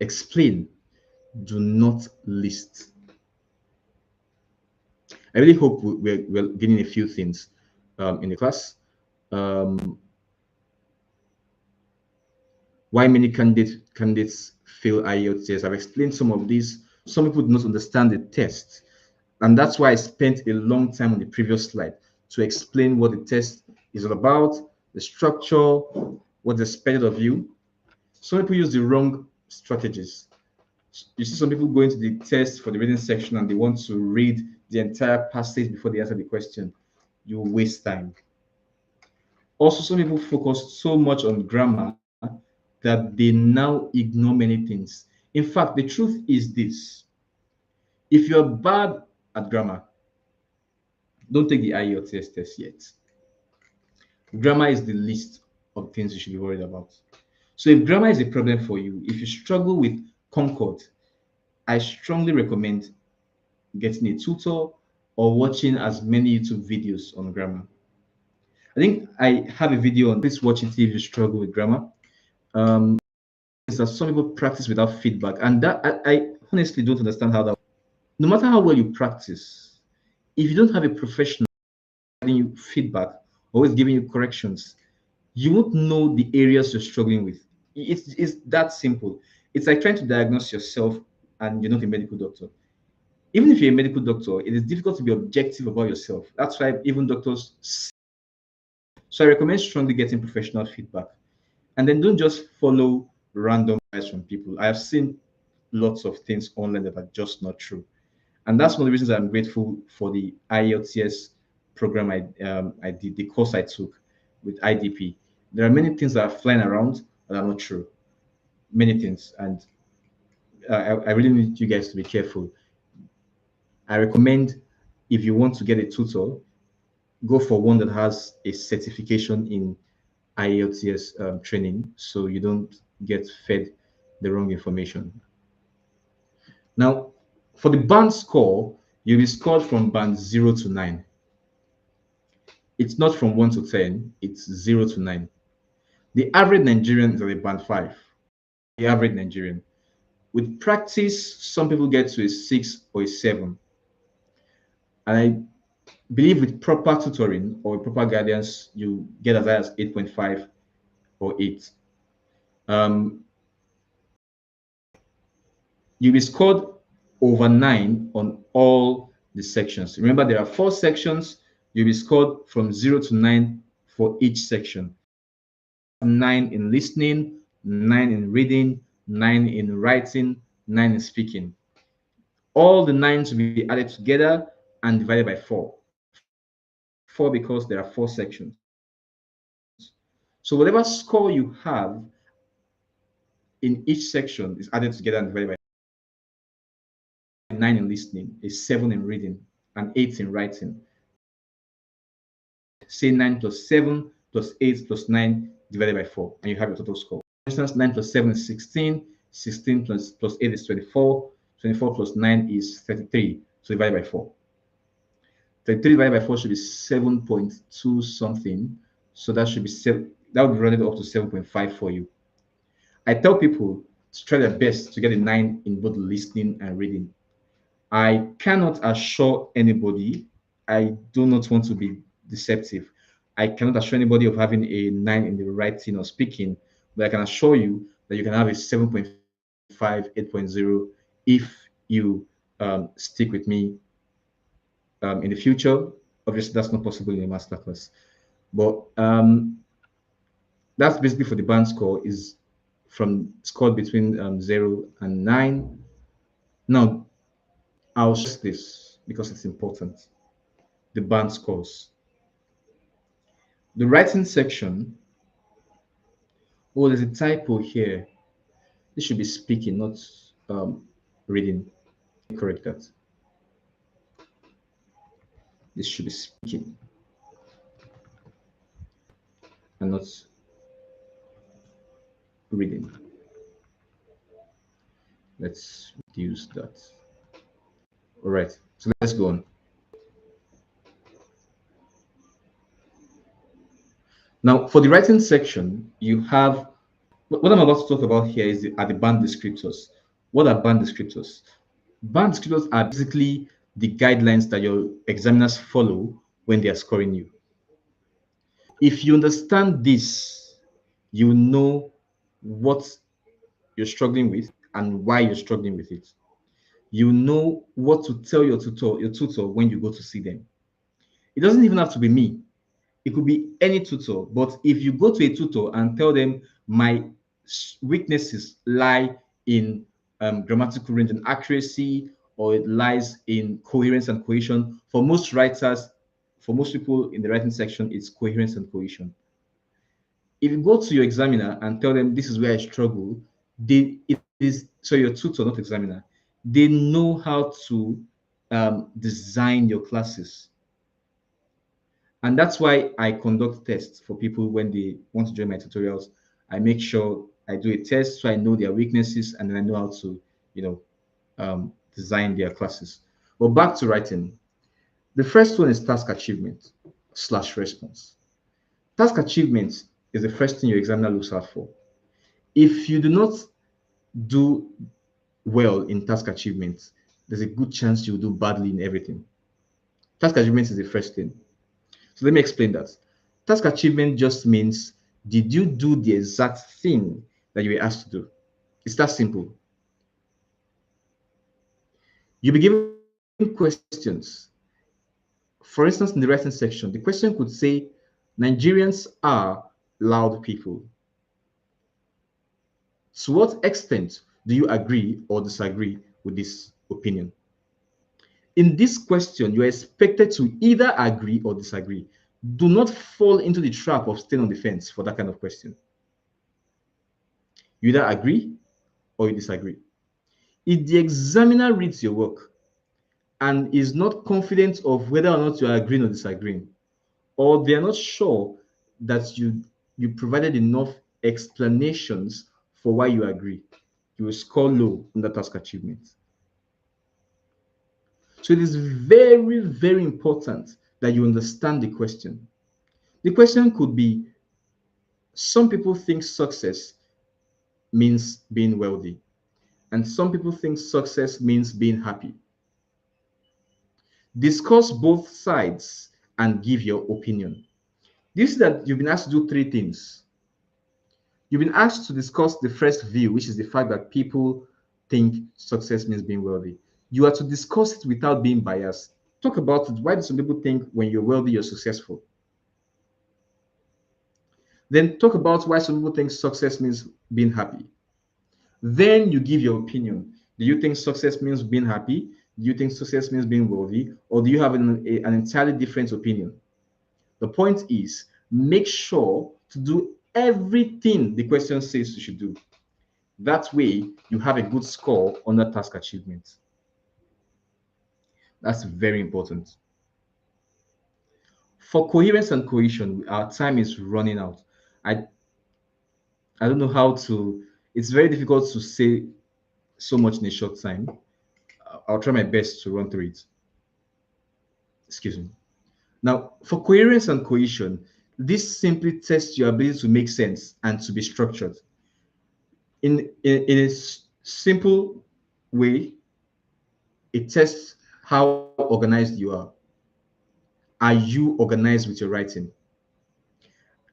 Explain, do not list. I really hope we're getting a few things in the class. Why many candidates fail IELTS tests. I've explained some of these. Some people do not understand the test. And that's why I spent a long time on the previous slide to explain what the test is all about, the structure, what's expected of you. Some people use the wrong strategies. You see some people go into the test for the reading section and they want to read the entire passage before they answer the question. You waste time. Also, some people focus so much on grammar that they now ignore many things. In fact, the truth is this: if you're bad at grammar, don't take the IELTS test yet. Grammar is the least of things you should be worried about. So, if grammar is a problem for you, if you struggle with Concord, I strongly recommend getting a tutor or watching as many YouTube videos on grammar. I think I have a video on this. Watch it if you struggle with grammar. Um, is that some people practice without feedback, and that I honestly don't understand how that. No matter how well you practice, if you don't have a professional giving you feedback, always giving you corrections, you won't know the areas you're struggling with. It's that simple. It's like trying to diagnose yourself and you're not a medical doctor. Even if you're a medical doctor, it is difficult to be objective about yourself. That's why even doctors. So I recommend strongly getting professional feedback. And then don't just follow random advice from people. I have seen lots of things online that are just not true. And that's one of the reasons I'm grateful for the IELTS program I did, the course I took with IDP. There are many things that are flying around that are not true. Many things. And I really need you guys to be careful. I recommend if you want to get a tutor, go for one that has a certification in IELTS training so you don't get fed the wrong information. Now, for the band score, you'll be scored from band 0 to 9. It's not from 1 to 10, it's 0 to 9. The average Nigerian is at a band 5. The average Nigerian. With practice, some people get to a 6 or a 7. And I believe with proper tutoring or proper guidance, you get as high as 8.5 or 8. Um, you'll be scored over 9 on all the sections. Remember, there are 4 sections. You'll be scored from 0 to 9 for each section. 9 in listening, 9 in reading, 9 in writing, 9 in speaking. All the 9s will be added together and divided by 4. 4 because there are 4 sections. So whatever score you have in each section is added together and divided by 9 in listening, a 7 in reading, and 8 in writing. Say 9 plus 7 plus 8 plus 9 divided by 4, and you have your total score. For instance, 9 plus 7 is 16, 16 plus 8 is 24, 24 plus 9 is 33, so divided by 4. 33 divided by 4 should be 7.2 something, so that should be 7, that would be rounded up to 7.5 for you. I tell people to try their best to get a 9 in both listening and reading. I cannot assure anybody, I do not want to be deceptive. I cannot assure anybody of having a 9 in the writing or speaking, but I can assure you that you can have a 7.5, 8.0 if you stick with me in the future. Obviously, that's not possible in a masterclass, but that's basically for the band score is from scored between 0 and 9. Now, I'll stress this because it's important. The band scores. The writing section, oh, there's a typo here. This should be speaking, not reading. Correct that. This should be speaking and not reading. Let's reduce that. All right, so let's go on. Now, for the writing section, you have what I'm about to talk about here are the band descriptors. What are band descriptors? Band descriptors are basically the guidelines that your examiners follow when they are scoring you. If you understand this, you know what you're struggling with and why you're struggling with it. You know what to tell your tutor when you go to see them. It doesn't even have to be me. It could be any tutor. But if you go to a tutor and tell them my weaknesses lie in grammatical range and accuracy, or it lies in coherence and cohesion, for most writers, for most people in the writing section, it's coherence and cohesion. If you go to your examiner and tell them this is where I struggle, it is so your tutor, not examiner, they know how to design your classes. And that's why I conduct tests for people when they want to join my tutorials. I make sure I do a test so I know their weaknesses and then I know how to, you know, design their classes. But back to writing. The first one is task achievement slash response. Task achievement is the first thing your examiner looks out for. If you do not do well in task achievement, there's a good chance you'll do badly in everything. Task achievement is the first thing. So let me explain that. Task achievement just means, did you do the exact thing that you were asked to do? It's that simple. You'll be given questions. For instance, in the writing section, the question could say, Nigerians are loud people. To what extent do you agree or disagree with this opinion? In this question, you are expected to either agree or disagree. Do not fall into the trap of staying on the fence for that kind of question. You either agree or you disagree. If the examiner reads your work and is not confident of whether or not you are agreeing or disagreeing, or they are not sure that you provided enough explanations for why you agree, you will score low on the task achievement. So it is very, very important that you understand the question. The question could be, some people think success means being wealthy, and some people think success means being happy. Discuss both sides and give your opinion. This is that you've been asked to do three things. You've been asked to discuss the first view, which is the fact that people think success means being wealthy. You are to discuss it without being biased. Talk about it. Why do some people think when you're wealthy, you're successful? Then talk about why some people think success means being happy. Then you give your opinion. Do you think success means being happy? Do you think success means being wealthy? Or do you have an entirely different opinion? The point is, make sure to do everything the question says you should do. That way, you have a good score on that task achievement. That's very important. For coherence and cohesion, our time is running out. I, I don't know how to, it's very difficult to say so much in a short time. I'll try my best to run through it. Excuse me. Now, for coherence and cohesion, this simply tests your ability to make sense and to be structured. In a simple way, it tests how organized you are. Are you organized with your writing?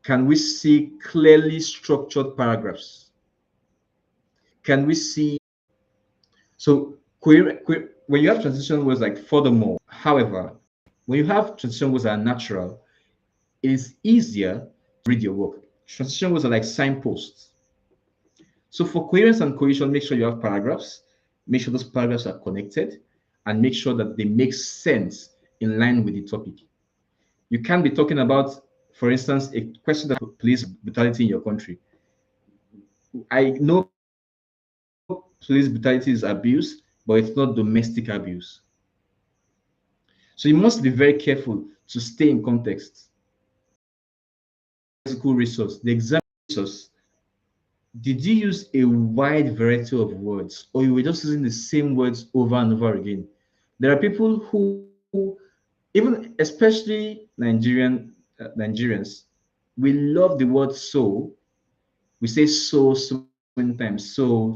Can we see clearly structured paragraphs? Can we see? So, when you have transition words like furthermore, however, when you have transition words that are natural, it is easier to read your work. Transition words are like signposts. So for coherence and cohesion, make sure you have paragraphs, make sure those paragraphs are connected, and make sure that they make sense in line with the topic. You can't be talking about, for instance, a question that police brutality in your country. I know police brutality is abuse, but it's not domestic abuse. So you must be very careful to stay in context. Physical resource, the exam resource. Did you use a wide variety of words, or you were just using the same words over and over again? There are people who, even especially Nigerians, we love the word so. We say so many times. So.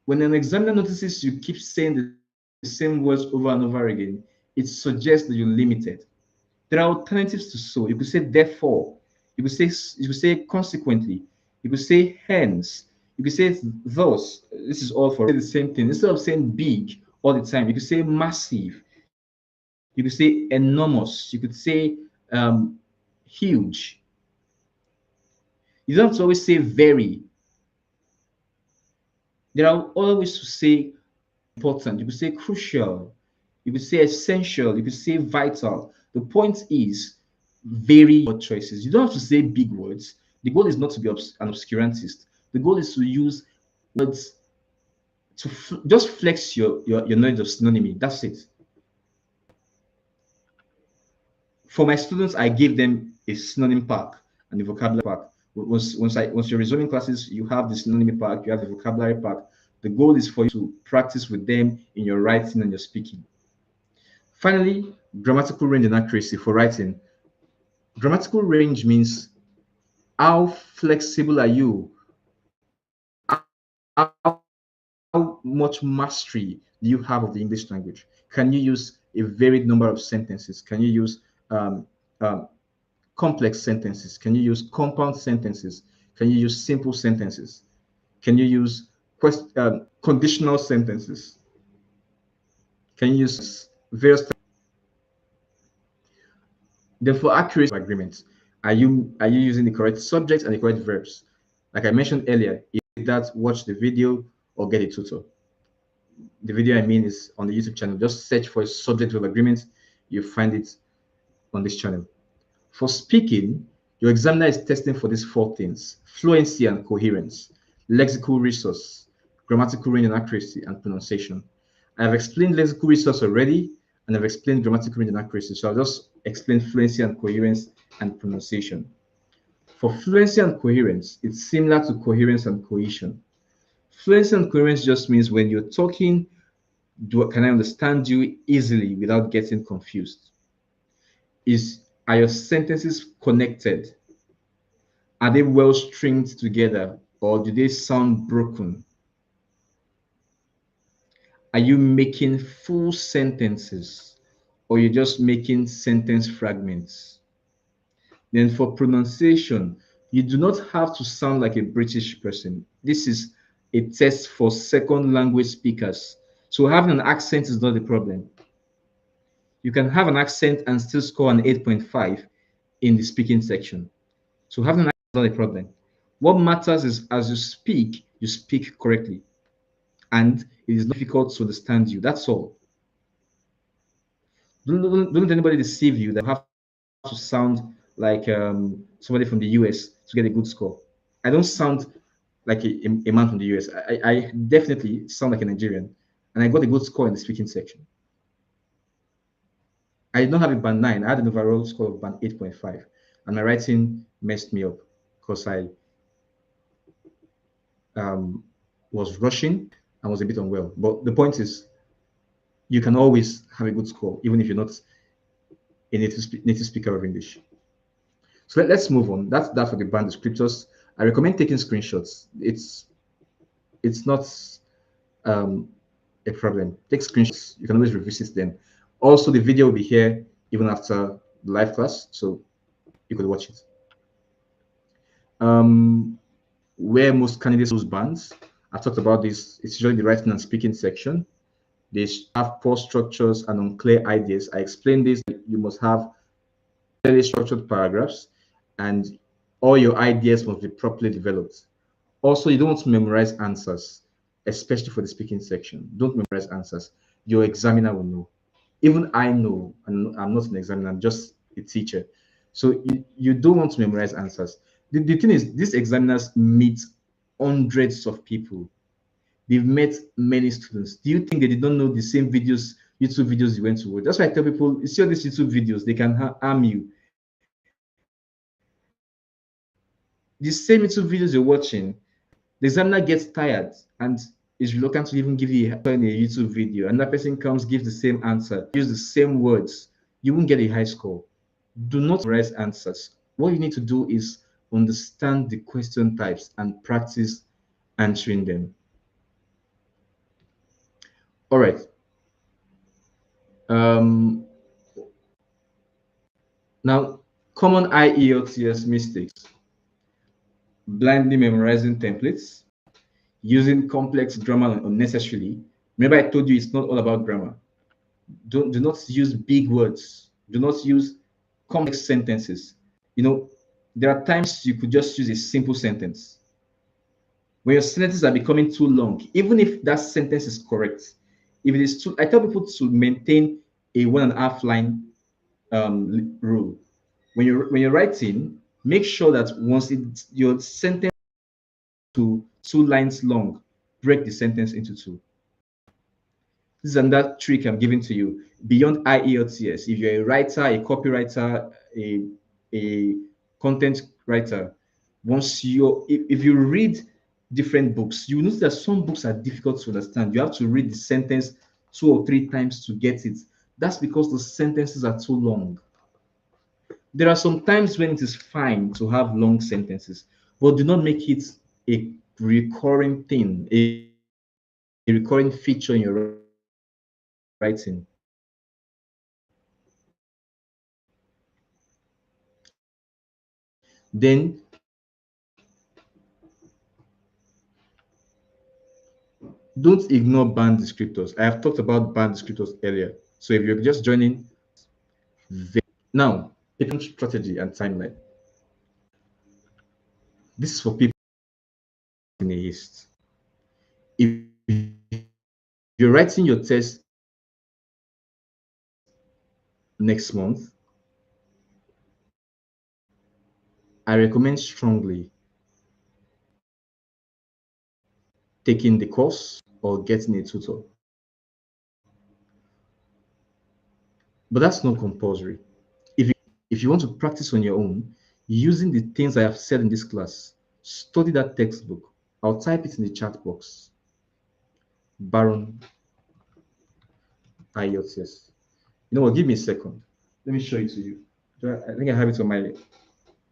When an examiner notices you keep saying the same words over and over again, it suggests that you're limited. There are alternatives to so. You could say therefore. You could say consequently. You could say hence. You could say thus. This is all for the same thing. Instead of saying big all the time, you could say massive. You could say enormous. You could say huge. You don't have to always say very. There are other ways to say important. You could say crucial. You could say essential. You could say vital. The point is, very word choices. You don't have to say big words. The goal is not to be an obscurantist. The goal is to use words to just flex your knowledge of synonymy. That's it. For my students, I give them a synonym pack and a vocabulary pack. Once you're resuming classes, you have the synonym pack, you have the vocabulary pack. The goal is for you to practice with them in your writing and your speaking. Finally, grammatical range and accuracy for writing. Grammatical range means how flexible are you? How much mastery do you have of the English language? Can you use a varied number of sentences? Can you use um, um, complex sentences? Can you use compound sentences? Can you use simple sentences? Can you use conditional sentences? Can you use various? Then for accuracy of agreements, are you using the correct subjects and the correct verbs? Like I mentioned earlier, if you did that, watch the video or get a tutor. The video I mean is on the YouTube channel. Just search for subject verb agreement. You find it on this channel. For speaking, your examiner is testing for these four things: fluency and coherence, lexical resource, grammatical range and accuracy, and pronunciation. I have explained lexical resource already, and I've explained grammatical range and accuracy. So I'll just explain fluency and coherence and pronunciation. For fluency and coherence, it's similar to coherence and cohesion. Fluency and coherence just means when you're talking, can I understand you easily without getting confused? Are your sentences connected? Are they well stringed together, or do they sound broken? Are you making full sentences, or you're just making sentence fragments? Then for pronunciation, you do not have to sound like a British person. This is a test for second language speakers. So having an accent is not the problem. You can have an accent and still score an 8.5 in the speaking section. So having an accent is not a problem. What matters is as you speak correctly. And it is not difficult to understand you. That's all. Don't let anybody deceive you that you have to sound like somebody from the US to get a good score. I don't sound like a man from the US. I definitely sound like a Nigerian. And I got a good score in the speaking section. I did not have a band 9. I had an overall score of band 8.5. And my writing messed me up because I was rushing and was a bit unwell. But the point is, you can always have a good score, even if you're not a native speaker of English. So let's move on. That's that for the band descriptors. I recommend taking screenshots. It's not a problem. Take screenshots. You can always revisit them. Also, the video will be here even after the live class, so you could watch it. Where most candidates use bands, I've talked about this. It's usually the writing and speaking section. They have poor structures and unclear ideas. I explained this. You must have clearly structured paragraphs, and all your ideas must be properly developed. Also, you don't want to memorize answers, especially for the speaking section. Don't memorize answers. Your examiner will know. Even I know, and I'm not an examiner, I'm just a teacher. So you don't want to memorize answers. The thing is, these examiners meet hundreds of people. They've met many students. Do you think they did not know the same videos, YouTube videos you went to watch? That's why I tell people, you see all these YouTube videos, they can harm you. The same YouTube videos you're watching, the examiner gets tired and is reluctant to even give you a YouTube video. And that person comes, gives the same answer, use the same words. You won't get a high score. Do not memorize answers. What you need to do is understand the question types and practice answering them. All right. Now, common IELTS mistakes: blindly memorizing templates, using complex grammar unnecessarily. Remember, I told you it's not all about grammar. Do not use big words. Do not use complex sentences. You know, there are times you could just use a simple sentence. When your sentences are becoming too long, even if that sentence is correct, if it is too, I tell people to maintain a 1.5 line rule. When you're writing, make sure that once your sentence to 2 lines long, break the sentence into two. This is another trick I'm giving to you. Beyond IELTS, if you're a writer, a copywriter, a content writer, once if you read different books, you notice that some books are difficult to understand. You have to read the sentence 2 or 3 times to get it. That's because the sentences are too long. There are some times when it is fine to have long sentences, but do not make it a recurring thing, a recurring feature in your writing. Then don't ignore band descriptors. I have talked about band descriptors earlier. So if you're just joining, now, paper strategy and timeline. This is for people in a haste. If you're writing your test next month, I recommend strongly taking the course or getting a tutor. But that's not compulsory. If you want to practice on your own, using the things I have said in this class, study that textbook. I'll type it in the chat box. Baron IELTS. You know what? Give me a second. Let me show it to you. I think I have it on my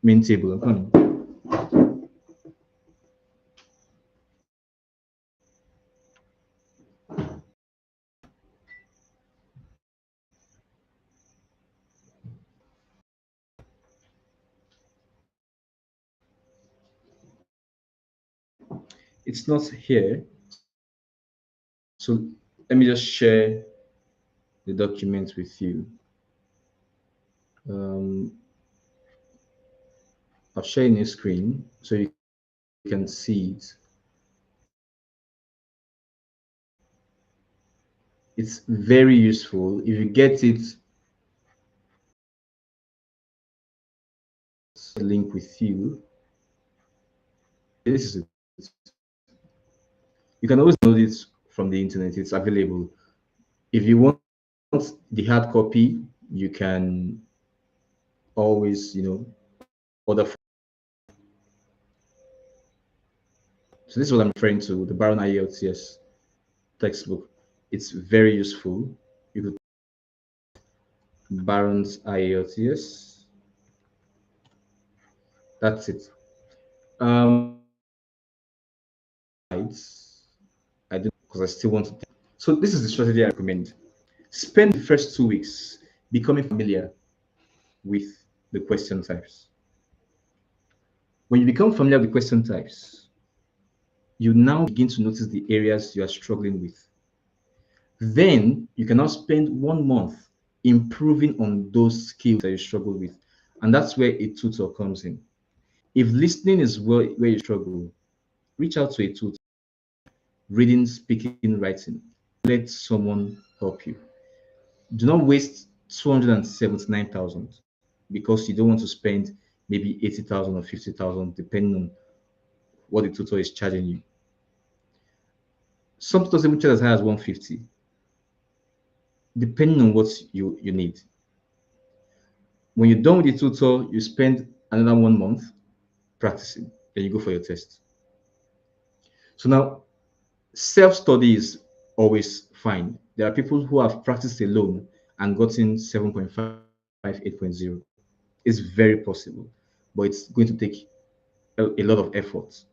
main table. I'm coming. It's not here. So let me just share the document with you. Um, I'll share a new screen so you can see it. It's very useful. If you get it, link with you. This is it. You can always download it from the internet. It's available. If you want the hard copy, you can always, order. So this is what I'm referring to, the Baron IELTS textbook. It's very useful. You could Baron's IELTS. That's it. I do because I still want to. So this is the strategy I recommend. Spend the first 2 weeks becoming familiar with the question types. When you become familiar with question types, you now begin to notice the areas you are struggling with. Then you can now spend 1 month improving on those skills that you struggle with. And that's where a tutor comes in. If listening is where you struggle, reach out to a tutor. Reading, speaking, writing. Let someone help you. Do not waste 279,000 because you don't want to spend maybe 80,000 or 50,000 depending on what the tutor is charging you. Some tutors even charge as high as 150 depending on what you need. When you're done with the tutor, you spend another 1 month practicing, then you go for your test. So now, self-study is always fine. There are people who have practiced alone and gotten 7.5, 8.0. It's very possible, but it's going to take a lot of effort.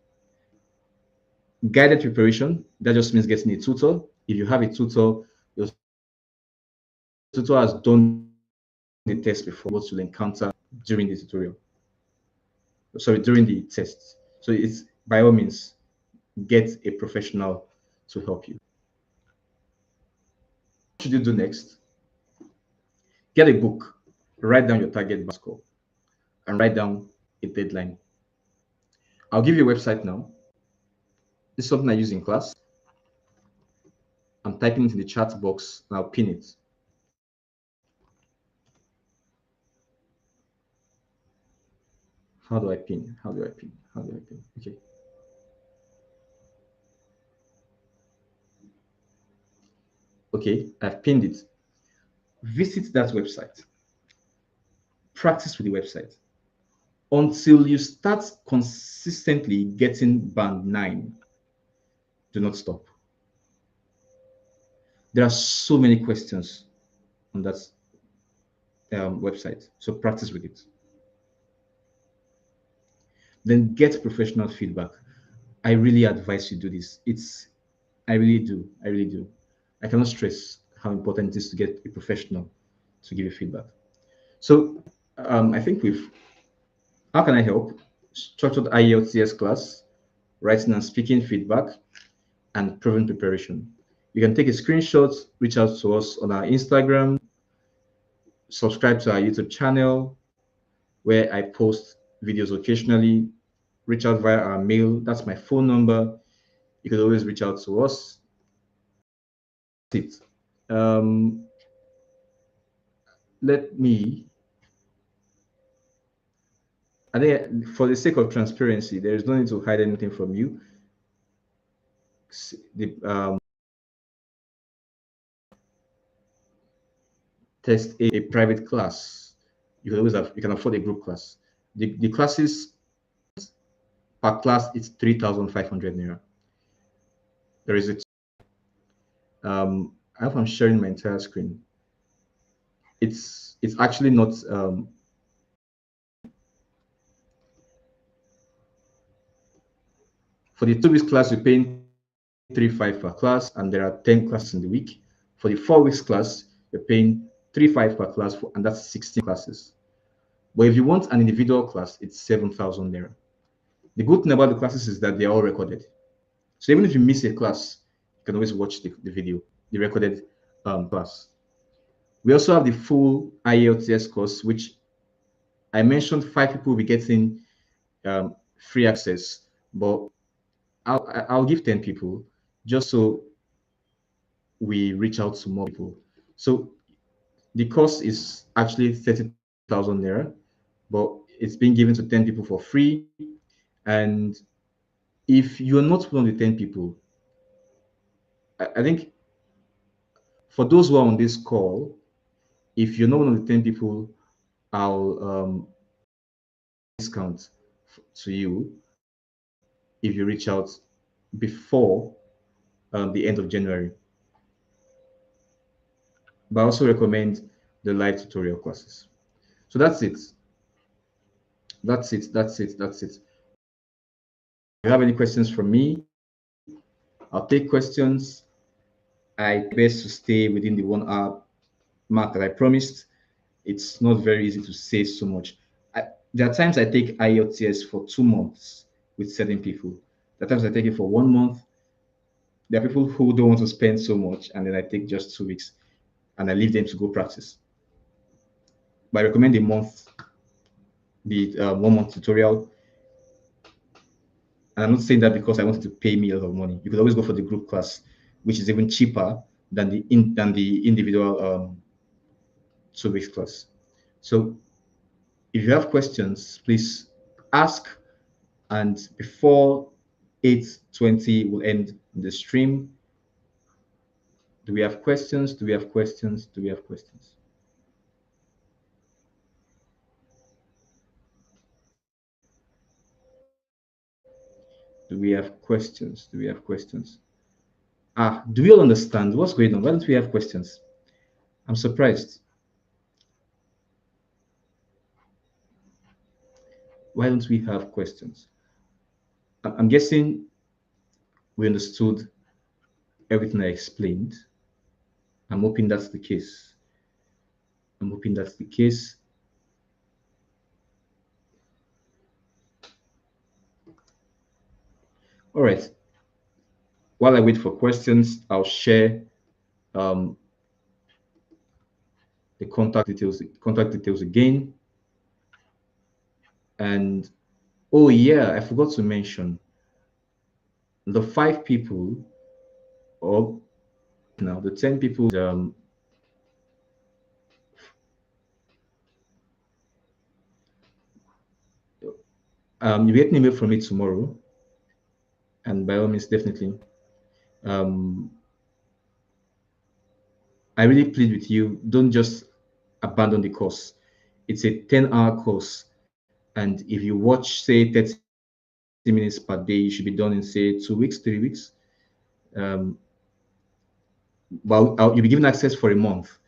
Guided preparation, that just means getting a tutor. If you have a tutor, your tutor has done the test before, what you'll encounter during the tutorial. Sorry, during the test. So it's by all means get a professional to help you. What should you do next? Get a book, write down your target score, and write down a deadline. I'll give you a website now. This is something I use in class. I'm typing it in the chat box and I'll pin it. How do I pin? How do I pin? How do I pin? Okay. Okay, I've pinned it. Visit that website. Practice with the website until you start consistently getting band 9. Do not stop. There are so many questions on that website. So practice with it. Then get professional feedback. I really advise you do this. I really do. I really do. I cannot stress how important it is to get a professional to give you feedback. So I think how can I help? Structured IELTS class, writing and speaking feedback, and proven preparation. You can take a screenshot, reach out to us on our Instagram, subscribe to our YouTube channel where I post videos occasionally, reach out via our mail. That's my phone number. You could always reach out to us. That's it. Let me, I think for the sake of transparency, there is no need to hide anything from you. The test a private class. You can afford a group class. The classes per class is 3,500 naira. There is a I hope I'm sharing my entire screen. It's actually not for the 2 weeks class you're paying 3,500 per class, and there are 10 classes in the week. For the 4 weeks class, you're paying 3,500 per class and that's 16 classes. But if you want an individual class, it's 7,000 naira. The good thing about the classes is that they're all recorded. So even if you miss a class, you can always watch the video, the recorded class. We also have the full IELTS course, which I mentioned 5 people will be getting free access, but I'll give 10 people just so we reach out to more people. So the cost is actually 30,000 naira, but it's being given to 10 people for free. And if you're not one of the 10 people, I think for those who are on this call, if you're not one of the 10 people, I'll discount to you if you reach out before the end of January. But I also recommend the live tutorial classes. So that's it. That's it. That's it. That's it. If you have any questions from me, I'll take questions. I best to stay within the 1 hour mark that I promised. It's not very easy to say so much. There are times I take IELTS for 2 months with certain people. There are times I take it for 1 month. There are people who don't want to spend so much, and then I take just 2 weeks and I leave them to go practice. But I recommend the 1 month tutorial. And I'm not saying that because I wanted to pay me a lot of money. You could always go for the group class, which is even cheaper than the individual 2 weeks class. So if you have questions, please ask. And before 8:20 will end the stream, do we have questions? Do we have questions? Do we have questions? Do we have questions? Do we have questions? Do we all understand what's going on? Why don't we have questions? I'm surprised. Why don't we have questions? I'm guessing we understood everything I explained. I'm hoping that's the case. I'm hoping that's the case. All right. While I wait for questions, I'll share um, the contact details again. And oh yeah, I forgot to mention the 5 people, or now the 10 people. You get an email from me tomorrow, and by all means, definitely. Um, I really plead with you, don't just abandon the course. It's a 10-hour course. And if you watch, say, 30 minutes per day, you should be done in, say, 2 weeks, 3 weeks. Um, well, you'll be given access for a month.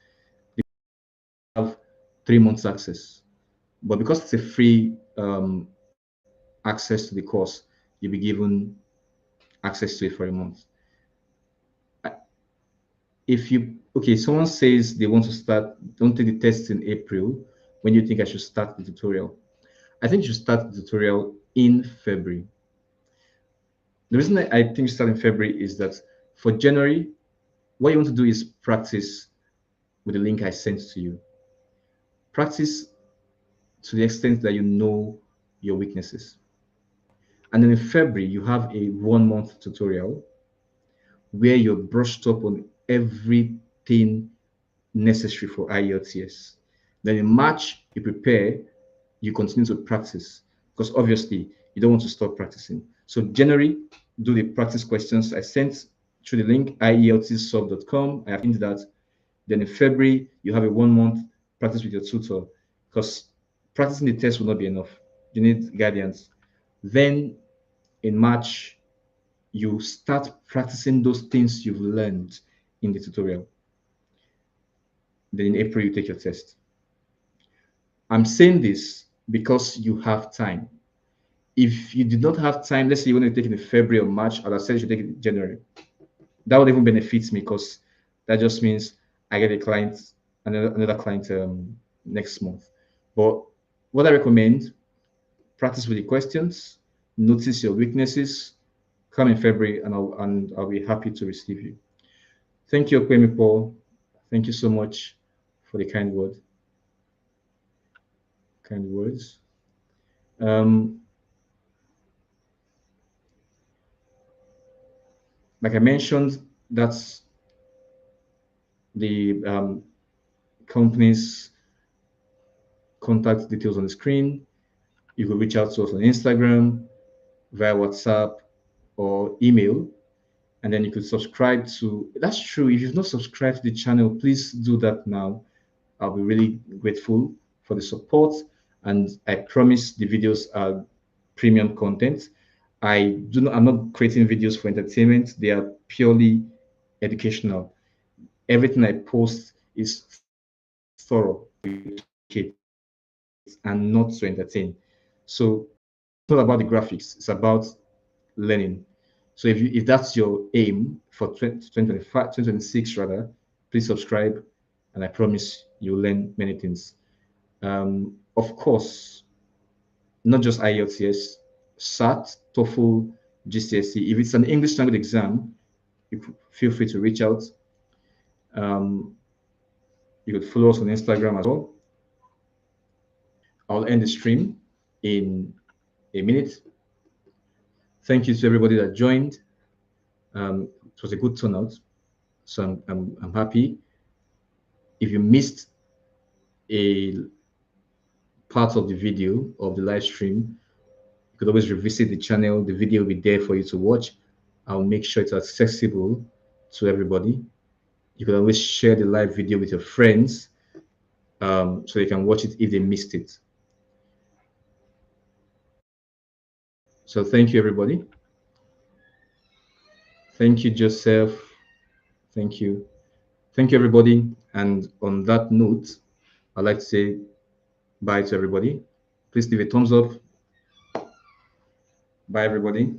Have 3 months access. But because it's a free access to the course, you'll be given access to it for a month. If you okay, someone says they want to start, don't take the test in April. When you think I should start the tutorial? I think you should start the tutorial in February. The reason I think you start in February is that for January, what you want to do is practice with the link I sent to you. Practice to the extent that you know your weaknesses. And then in February, you have a 1 month tutorial where you're brushed up on everything necessary for IELTS. Then in March, you prepare, you continue to practice because obviously you don't want to stop practicing. So January, do the practice questions I sent through the link ieltsolve.com. I have into that. Then in February, you have a 1 month practice with your tutor because practicing the test will not be enough. You need guidance. Then in March, you start practicing those things you've learned in the tutorial. Then in April, you take your test. I'm saying this because you have time. If you did not have time, let's say you want to take it in February or March, as I said, you should take it in January. That would even benefit me because that just means I get a client, another client next month. But what I recommend, practice with the questions, notice your weaknesses, come in February, and I'll be happy to receive you. Thank you, Kwemi Paul. Thank you so much for the kind words. Um, like I mentioned, that's the company's contact details on the screen. You could reach out to us on Instagram, via WhatsApp, or email. And then you could subscribe to, that's true. If you've not subscribed to the channel, please do that now. I'll be really grateful for the support. And I promise the videos are premium content. I'm not creating videos for entertainment. They are purely educational. Everything I post is thorough and not to entertain. So it's not about the graphics, it's about learning. So if that's your aim for 2025, 2026 rather, please subscribe and I promise you'll learn many things. Of course, not just IELTS, SAT, TOEFL, GCSE. If it's an English language exam, you could feel free to reach out. Um, you could follow us on Instagram as well. I'll end the stream in a minute. Thank you to everybody that joined. It was a good turnout, so I'm happy. If you missed a part of the video of the live stream, you could always revisit the channel. The video will be there for you to watch. I'll make sure it's accessible to everybody. You can always share the live video with your friends so they can watch it if they missed it. So thank you, everybody. Thank you, Joseph. Thank you. Thank you, everybody. And on that note, I'd like to say bye to everybody. Please leave a thumbs up. Bye, everybody.